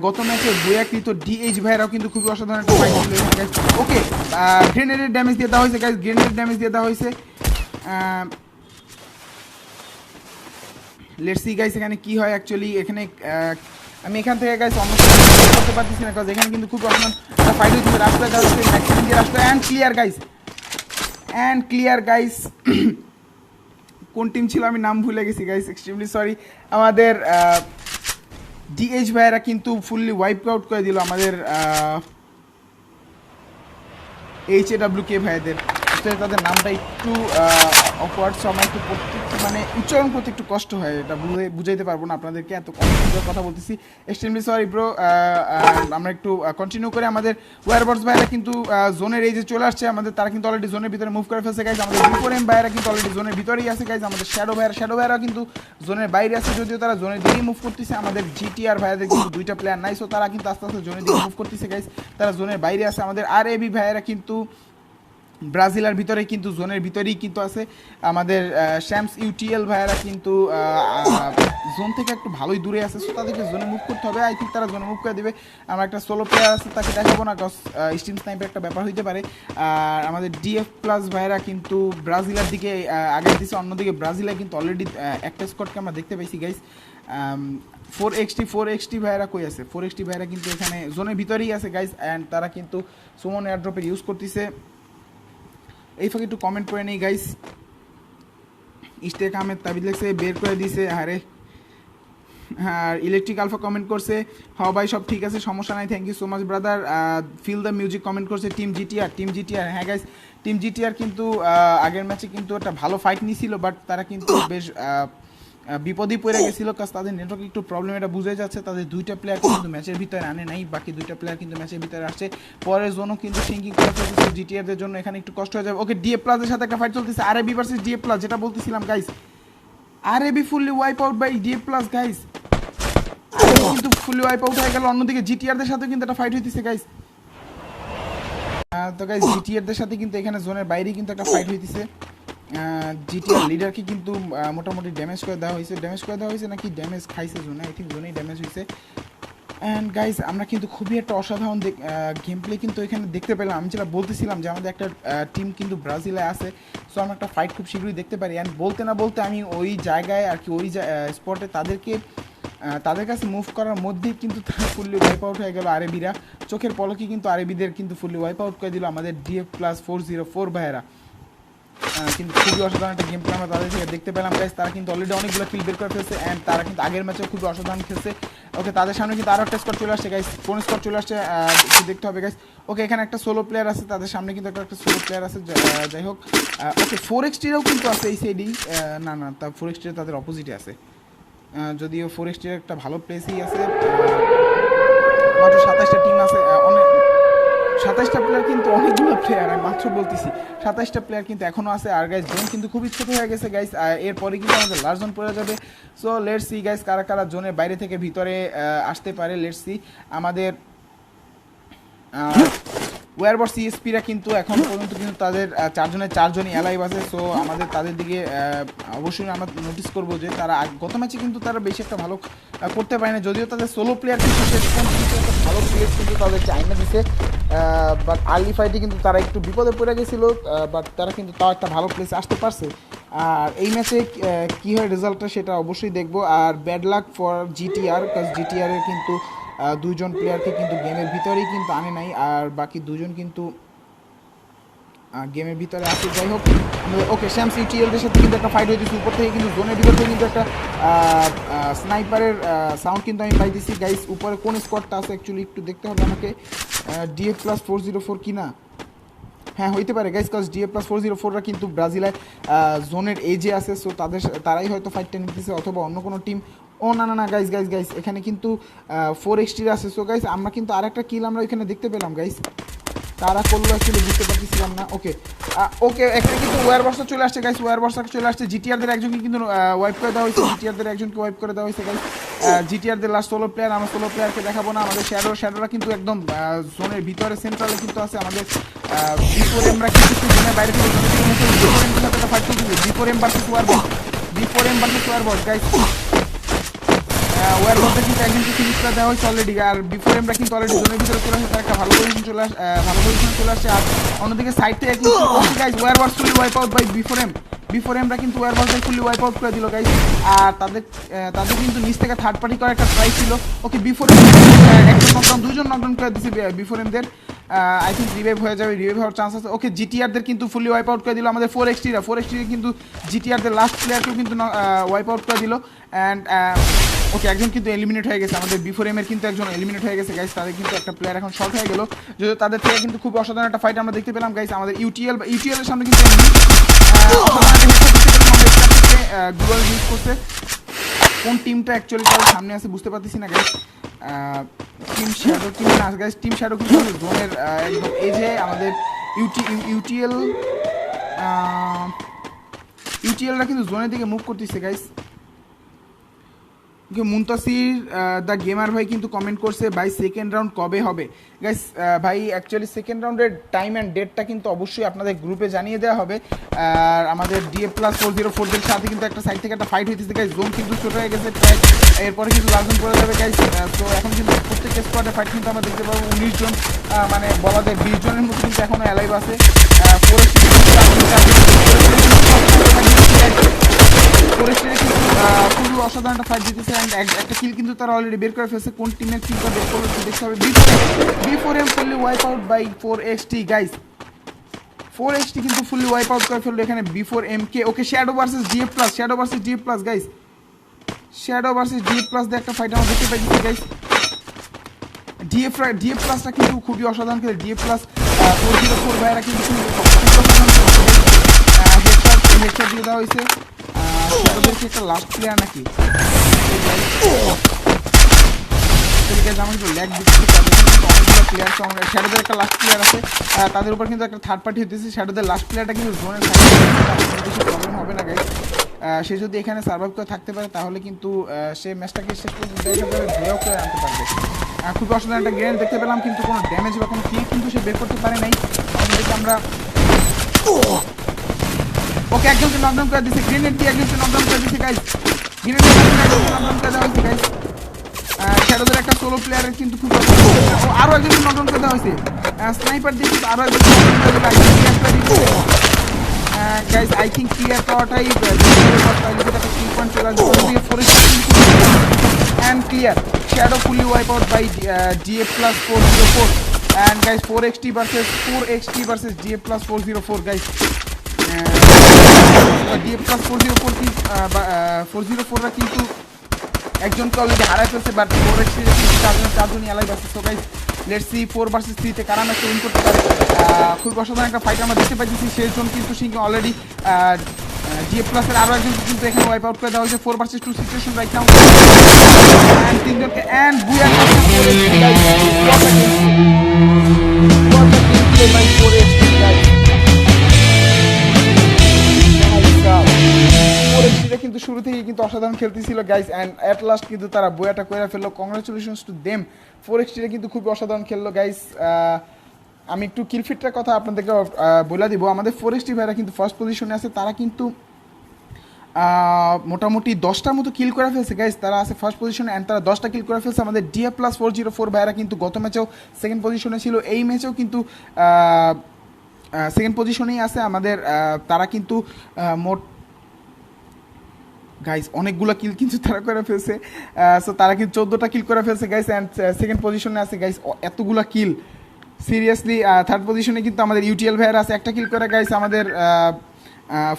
গত ম্যাচে বয়াকৃত DH ভাইয়েরাও কিন্তু খুবই অসাধারণ একটা ফাইট দিল গাইস। ওকে, গ্রেনেডের ড্যামেজ দিয়ে দেওয়া হয়েছে গাইস, গ্রেনেডের ড্যামেজ দিয়ে দেওয়া হয়েছে। লেটস সি গাইস এখানে কি হয় অ্যাকচুয়ালি। এখানে আমি এখান থেকে গাইস অন্য করতে পারতেছি না, কারণ এখানে কিন্তু খুব অসাধারণ একটা ফাইট হয়েছে। রাস্তায় দেওয়া হচ্ছে ম্যাক্সিমাম দিয়ে রাস্তা, অ্যান্ড ক্লিয়ার গাইস। কোন টিম ছিল আমি নাম ভুলে গেছি গাইস, এক্সট্রিমলি সরি। আমাদের ডিএইচ ভাইয়েরা কিন্তু ফুললি ওয়াইপ আউট করে দিল আমাদের HAWK ভাইদের। তাদের নামটা একটু অকওয়ার্ড, সময় একটু মানে উচ্চারণ করতে একটু কষ্ট হয়, এটা বুঝাইতে পারবো না আপনাদেরকে, এত কনফিউজের কথা বলতেছি, এক্সট্রিমলি সরি ব্রো। আমরা একটু কন্টিনিউ করে, আমাদের ওয়ারবার্ডস ভাইরা কিন্তু জোনের এই যে চলে আসছে আমাদের, তারা কিন্তু অলরেডি জোনের ভিতরে মুভ করে ফেলছে গাইজ। আমাদের B4M ভাইরা কিন্তু অলরেডি জোনের ভিতরেই আছে গাইজ। আমাদের শ্যাডো ভাইরা কিন্তু জোনের বাইরে আছে, যদিও তারা জোনের দিকেই মুভ করতেছে। আমাদের GTR ভাইয়াদের কিন্তু দুইটা প্লেয়ার নাই, সো তারা কিন্তু আস্তে আস্তে জোনের দিকে মুভ করতেছে গাইজ, তারা জোনের বাইরে আছে। আমাদের RAB ভাইয়েরা কিন্তু ব্রাজিলের ভিতরে কিন্তু জোনের ভিতরেই কিন্তু আছে। আমাদের শ্যামস UTL ভাইয়েরা কিন্তু জোন থেকে একটু ভালোই দূরে আছে, সো তাদেরকে জোনে মুভ করতে হবে। আই থিঙ্ক তারা জোনে মুভ করে দেবে। আমার একটা সোলো প্লেয়ার আছে, তাকে দেখাবো না, কজ স্টিম স্নাইপের একটা ব্যাপার হইতে পারে। আর আমাদের DF প্লাস ভাইয়েরা কিন্তু ব্রাজিলের দিকে আগে দিচ্ছে, অন্যদিকে ব্রাজিলে কিন্তু অলরেডি একটা স্কোয়াডকে আমরা দেখতে পাইছি গাইস। 4XT ভাইয়েরা কই আছে? 4XT ভাইয়েরা কিন্তু এখানে জোনের ভিতরেই আছে গাইস, অ্যান্ড তারা কিন্তু সুমন এয়ারড্রপের ইউজ করতেছে। এই ফাঁকে একটু কমেন্ট করে নেই গাইস। ইশতেক আহমেদ তাবিদ লেখছে বের করে দিছে, আরে হ্যাঁ। ইলেকট্রিক আলফা কমেন্ট করছে, হ্যাঁ ভাই সব ঠিক আছে, সমস্যা নাই, thank you so much brother. Feel the music comment করছে টিম জিটিআর। হ্যাঁ গাইস, টিম জিটিআর কিন্তু আগের ম্যাচে কিন্তু একটা ভালো ফাইট নিয়েছিল, বাট তারা কিন্তু বেশ বিপদেই পড়ে গেছিল, কাজ তাদের নেটওয়ার্ক একটু প্রবলেম, এটা বুঝে যাচ্ছে। তাদের দুইটা প্লেয়ার কিন্তু ম্যাচের ভিতরে আনে নাই, বাকি দুইটা প্লেয়ার কিন্তু ম্যাচের ভিতরে আসছে। পরের জন্য কিন্তু সিঙ্কিং করা চলতেছে জিটিআরদের জন্য, এখানে একটু কষ্ট হয়ে যাবে। ওকে, ডিএফ প্লাসের সাথে একটা ফাইট চলতেছে, RAB ভার্সেস ডিএফ প্লাস, যেটা বলতেছিলাম guys. RAB fully wipe out by DF plus guys, কিন্তু ফুললি ওয়াইপ আউট হয়ে গেল। অন্যদিকে জিটিআরদের সাথে কিন্তু একটা ফাইট হইতেছে গাইস। তো গাইস জিটিআরদের সাথে কিন্তু এখানে জোনের বাইরেই কিন্তু একটা ফাইট হইতেছে। জিটিআর লিডারকে কিন্তু মোটামুটি ড্যামেজ করে দেওয়া হয়েছে নাকি ড্যামেজ খাইছে জোনে, আই থিঙ্ক জোনেই ড্যামেজ হয়েছে। অ্যান্ড গাইজ আমরা কিন্তু খুবই একটা অসাধারণ গেম প্লে কিন্তু এখানে দেখতে পেলাম। আমি যেটা বলতেছিলাম যে আমাদের একটা টিম কিন্তু ব্রাজিলে আছে, সো আমরা একটা ফাইট খুব শীঘ্রই দেখতে পারি। অ্যান্ড বলতে না বলতে আমি ওই জায়গায় আর কি ওই স্পটে তাদের কাছে মুভ করার মধ্যেই কিন্তু তারা ফুললি ওয়াইপ আউট হয়ে গেল। আরবিরা চোখের পলকে কিন্তু আরবিদের কিন্তু ফুললি ওয়াইপ আউট করে দিল আমাদের DF+404 ভাইয়েরা। কিন্তু খুবই অসাধারণ একটা গেম প্লে আমরা তাদের থেকে দেখতে পেলাম গাইজ। তারা কিন্তু অলরেডি অনেকগুলো কিল বের করে ফেলছে অ্যান্ড তারা কিন্তু আগের ম্যাচেও খুবই অসাধারণ খেলছে। ওকে, তাদের সামনে কিন্তু আরও একটা স্কোর চলে আসছে গাইজ। কোন স্কোর চলে আসছে একটু দেখতে হবে গাইজ। ওকে, এখানে একটা সোলো প্লেয়ার আছে, তাদের সামনে কিন্তু একটা সোলো প্লেয়ার আছে। যাই হোক, ওকে 4XT-রাও কিন্তু আছে এই সাইডেই। না, তা 4XT তাদের অপোজিটে আছে, যদিও 4XT-র একটা ভালো প্লেসই আছে। মাত্র 27টা টিম আছে, 27টা প্লেয়ার কিন্তু অনেকগুলো প্লেয়ার, আমি মাত্র বলতেছি 27টা প্লেয়ার কিন্তু এখনও আছে। আর গাইজ জোন কিন্তু খুবই ছোটো হয়ে গেছে গাইজ, এরপরে কিন্তু আমাদের লাস্ট জোন পড়ে যাবে। সো লেটস সি গাইজ কারা কারা জোনের বাইরে থেকে ভিতরে আসতে পারে। Let's see. আমাদের ওয়ারবস CSP-রা কিন্তু এখন পর্যন্ত কিন্তু তাদের 4জনই অ্যালাইভ আছে। সো আমাদের তাদের দিকে অবশ্যই আমরা নোটিস করবো যে তারা গত ম্যাচে কিন্তু তারা বেশি একটা ভালো করতে পারে না, যদিও তাদের সোলো প্লেয়ার কিন্তু একটা ভালো প্লেয়ার কিন্তু তাদের চাইনা দিছে। বাট আর্লি ফাইটে কিন্তু তারা একটু বিপদে পড়ে গেছিলো, বাট তারা কিন্তু তাও একটা ভালো প্লেসে আসতে পারছে। আর এই ম্যাচে কী হয় রেজাল্টটা সেটা অবশ্যই দেখবো। আর ব্যাড লাক ফর GTR, কাজ GTR-এর কিন্তু 2জন প্লেয়ারকে কিন্তু গেমের ভিতরেই কিন্তু আনে নাই, আর বাকি 2জন কিন্তু গেমের ভিতরে আছে। যাই হোক, ওকে শ্যামস ইউটিএলদের সাথে কিন্তু একটা ফাইট হয়েছে উপর থেকে, কিন্তু জোনের ভিতর থেকে কিন্তু একটা স্নাইপারের সাউন্ড কিন্তু আমি পাইতেছি গাইস। উপরে কোন স্কোয়াডটা আছে অ্যাকচুয়ালি একটু দেখতে হবে আমাকে। DF+404 কি না? হ্যাঁ, হইতে পারে গাইস, কাজ DF+404রা কিন্তু ব্রাজিলের জোনের এজে আছে। সো তারাই হয়তো ফাইটটা নিতেছে, অথবা অন্য কোনো টিম। ও না গাইস, এখানে কিন্তু 4XT-র আছে। সো গাইস আমরা কিন্তু আরেকটা কিল আমরা এখানে দেখতে পেলাম গাইস, তারা করলো অ্যাকচুয়ালি বুঝতে পারতেছিলাম না। ওকে একটা কিন্তু ওয়ারবক্সটা চলে আসছে গাইস, ওয়ারবক্সটা চলে আসছে। GTR-দের একজনকে কিন্তু ওয়াইপ করে দেওয়া হয়েছে, GTR-দের একজনকে ওয়াইপ করে দেওয়া হয়েছে গাইস। GTR-দের লাস্ট সোলো প্লেয়ার, আমরা সোলো প্লেয়ারকে দেখাবো না। আমাদের শ্যাডোরা কিন্তু একদম জোনের ভিতরে সেন্ট্রালে কিন্তু আছে। আমাদের B4M-রা কিন্তু জোনের বাইরে থেকে B4M-দের সাথে একটা ফাইট চলছে, B4M ভার্সেস ওয়ারবক্স গাইস। ওয়ারবক্সে কিন্তু একজনকে ফিনিশ করে দেওয়া হয়েছে অলরেডি, আর B4M-রা কিন্তু অলরেডি জোনের ভিতরে চলে আসছে, তার একটা ভালো পজিশন চলে আসছে। আর অন্যদিকে সাইড থেকে কিন্তু guys Warbox fully wipe out by B4M-রা কিন্তু ওয়ারবক্সে ফুলি ওয়াইপ আউট করে দিল গাইস। আর তাদের কিন্তু নিচ থেকে থার্ড পার্টি করার একটা ট্রাই ছিল। ওকে, B4M একজন নকডাউন, 2জন নকডাউন করে দিয়েছে B4M-দের। আই থিঙ্ক রিভাইভ হওয়ার চান্স আছে। ওকে, GTR-দের কিন্তু ফুলি ওয়াইপ আউট করে দিল আমাদের 4XT-রা কিন্তু GTR-দের লাস্ট প্লেয়ারকেও কিন্তু ওয়াইপ আউট করে দিল। অ্যান্ড ওকে, একজন কিন্তু এলিমিনেট হয়ে গেছে, আমাদের B4M-এর কিন্তু একজন এলিমিনেট হয়ে গেছে গাইস। তাদের কিন্তু একটা প্লেয়ার এখন শর্ট হয়ে গেল, যদিও তাদের থেকে কিন্তু খুব অসাধারণ একটা ফাইট আমরা দেখতে পেলাম গাইস। আমাদের ইউটিএল-এর সামনে কিন্তু গ্লোয়াল ইউজ করছে। কোন টিমটা অ্যাকচুয়ালি তাদের সামনে আছে বুঝতে পারতেছি না গাইস। টিম শ্যাডো কিন্তু জোনের একদম এই যে আমাদের ইউটিএলরা কিন্তু জোনের দিকে মুভ করতেছে গাইস। মুনতাসির দ্য গেমার ভাই কিন্তু কমেন্ট করছে ভাই সেকেন্ড রাউন্ড কবে হবে। গাইস ভাই অ্যাকচুয়ালি সেকেন্ড রাউন্ডের টাইম অ্যান্ড ডেটটা কিন্তু অবশ্যই আপনাদের গ্রুপে জানিয়ে দেওয়া হবে। আর আমাদের DF+404-দের সাথে কিন্তু একটা সাইড থেকে একটা ফাইট হইতেছে গাইস। জোন কিন্তু ছোট হয়ে গেছে প্রায়, এরপরে কিন্তু লাস্ট জোন পড়ে যাবে গাইস। তো এখন কিন্তু প্রত্যেকটা স্কোয়াডে ফাইট কিন্তু আমরা দেখতে পাবো। 19 জন, মানে বলা যায় 20 জনের মতো কিন্তু এখনও অ্যালাইভ আছে। খুবই অসাধারণ একটা ফাইট জিতেছে, অ্যান্ড একটা কিল কিন্তু তারা অলরেডি বের করে ফেলছে। কোন টিমের কিলটা বের করবে দেখতে হবে। B4M fully wipe out by 4XT guys. 4XT কিন্তু ফুললি ওয়াইপ আউট করে ফেললো এখানে B4M-কে। Okay, shadow versus DF+ guys, shadow versus DF+ দিয়ে একটা ফাইট আমরা দেখতে পাইছি গাইস। DF+টা কিন্তু খুবই অসাধারণ খেলে। DF+404 ভাইয়েরা কিন্তু হেডশট দিয়ে দেওয়া হয়েছে। শ্যাডোদেরকে একটা লাস্ট প্লেয়ার নাকি আমার কিন্তু ল্যাগ দিচ্ছে, তাদের কিন্তু অনেকগুলো প্লেয়ার। শ্যাডোদের একটা লাস্ট প্লেয়ার আছে, তাদের উপর কিন্তু একটা থার্ড পার্টি হতেছে। শ্যাডোদের লাস্ট প্লেয়ারটা কিন্তু জোনের বেশি প্রবলেম হবে না গাইস। সে যদি এখানে সার্ভাইভ করে থাকতে পারে তাহলে কিন্তু সে ম্যাচটাকে শেষ পর্যন্ত ড্রেও করে আনতে পারবে। খুবই অসাধারণ একটা গ্রেনেড দেখতে পেলাম, কিন্তু কোনো ড্যামেজ বা কোনো কিল কিন্তু সে বের করতে পারে নাই। আমরা ওকে, একজনকে নকডাউন করে দিয়েছে, গ্রেনেড দিয়ে একজনকে নকডাউন করে দিয়েছে গাইস। গ্রেনেড নকডাউন করে দেওয়া হয়েছে গাইস। শ্যাডোদের একটা সোলো প্লেয়ারের কিন্তু খুব আরও একজন নক ডাউন করে দেওয়া হয়েছে স্নাইপার দিয়ে কিন্তু আরও একজন গাইজ আই থিঙ্ক ক্লিয়ার করাটাই কিল পয়েন্ট চলে আসবে and clear shadow fully wipe out by GF plus 404 and guys 4XT versus GF plus 404 guys GF plus 404 কি 404 রা কিন্তু একজনকে অলরেডি হারাই ফেলছে বাট 4XT রে কিন্তু চারজনই অ্যালাইভ আছে। So guys let's see 4 versus 3 তে কারা ম্যাচ উইন করতে পারে। খুব অসাধারণ একটা ফাইট আমরা দেখতে পাইতেছি। শেষজন কিন্তু সিংহে অলরেডি GF plus এর আরো একজন কিন্তু এখানে ওয়াইপ আউট করে দেওয়া হয়েছে 4 versus 2 situation right now and তিনজনকে এন্ড বুয়া কিন্তু শুরু থেকে কিন্তু অসাধারণ খেলতেছিল গাইস এন্ড এট লাস্ট কিন্তু তারা বয়াটা করে ফেললো। Congratulations to them. 4XT কিন্তু খুবই অসাধারণ খেললো গাইস। আমি একটু কিলফিটটার কথা আপনাদেরকে বলে দিব। আমাদের 4XT ভাইরা কিন্তু ফার্স্ট পজিশনে আছে, তারা কিন্তু মোটামুটি 10টার মতো কিল করে ফেলছে গাইস। তারা আছে ফার্স্ট পজিশনে অ্যান্ড তারা 10টা কিল করে ফেলছে। আমাদের GF plus 404 ভাইরা কিন্তু গত ম্যাচেও সেকেন্ড পজিশনে ছিল, এই ম্যাচেও কিন্তু সেকেন্ড পজিশনেই আছে আমাদের। তারা কিন্তু মোট গাইস অনেকগুলো কিল কিন্তু তারা করে ফেলছে। সো তারা কিন্তু 14টা কিল করে ফেলছে গাইস অ্যান্ড সেকেন্ড পজিশনে আছে গাইস। এতগুলা কিল সিরিয়াসলি। থার্ড পজিশনে কিন্তু আমাদের UTL ভাইয়ারা আছে একটা কিল করে গাইস। আমাদের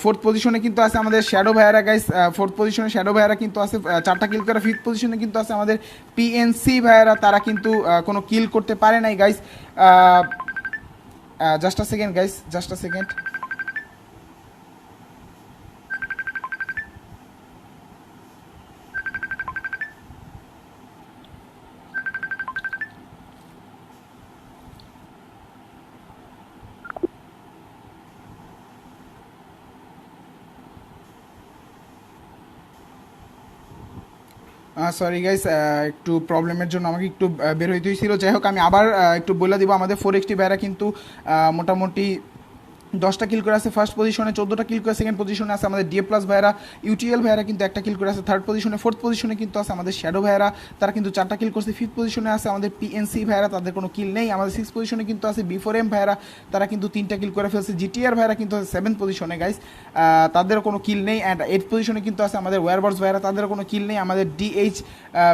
ফোর্থ পজিশনে কিন্তু আছে আমাদের শ্যাডো ভাইয়ারা গাইস। ফোর্থ পজিশনে শ্যাডো ভাইয়ারা কিন্তু আছে 4টা কিল করে। ফিফথ পজিশনে কিন্তু আছে আমাদের PNC ভাইয়ারা, তারা কিন্তু কোনো কিল করতে পারে নাই গাইস। জাস্ট আ সেকেন্ড গাইস, জাস্ট আ সেকেন্ড। সরি গাইস, একটু প্রবলেমের জন্য আমাকে একটু বের হইতে হয়েছিল। যাই হোক আমি আবার একটু বলে দিব। আমাদের 4XT ভাইরা কিন্তু মোটামুটি 10টা কিল করে আছে ফার্স্ট পজিশনে, 14টা কিল করে সেকেন্ড পজিশনে আছে আমাদের DF plus ভাইরা। UTL ভাইরা কিন্তু একটা কিল করে আছে থার্ড পজিশনে। ফোর্থ পজিশনে কিন্তু আছে আমাদের শ্যাডো ভাইরা, তারা কিন্তু 4টা কিল করছে। ফিফথ পজিশনে আছে আমাদের PNC ভাইরা, তাদের কোনো কিল নেই। আমাদের সিক্স পজিশনে কিন্তু আছে B4M ভাইরা, তারা কিন্তু 3টা কিল করে ফেলছে। GTR ভাইরা কিন্তু আছে সেভেন্থ পজিশনে গাইস, তাদেরও কোনো কিল নেই। অ্যান্ড এইথ পজিশনে কিন্তু আছে আমাদের ওয়ারবার্স ভাইরা, তাদেরও কোনো কিল নেই। আমাদের DH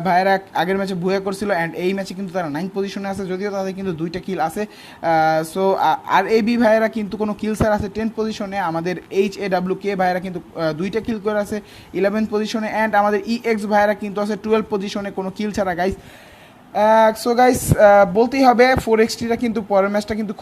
ভাইরা আগের ম্যাচে ভুয়া করছিল অ্যান্ড এই ম্যাচে কিন্তু তারা 9th পজিশনে আছে, যদিও তাদের কিন্তু 2টা কিল আছে। সো আর AB ভাইরা কিন্তু কোনো কিল স্যার আছে 10th পজিশনে। আমাদের HAWK ভাইরা কিন্তু 2টা কিল করে আছে 11th পজিশনে। অ্যান্ড আমাদের EX ভাইরা কিন্তু আছে 12th পজিশনে কোনো কিল ছাড়া গাইস। সো গাইস বলতেই হবে 4XT রা কিন্তু পরের ম্যাচটা কিন্তু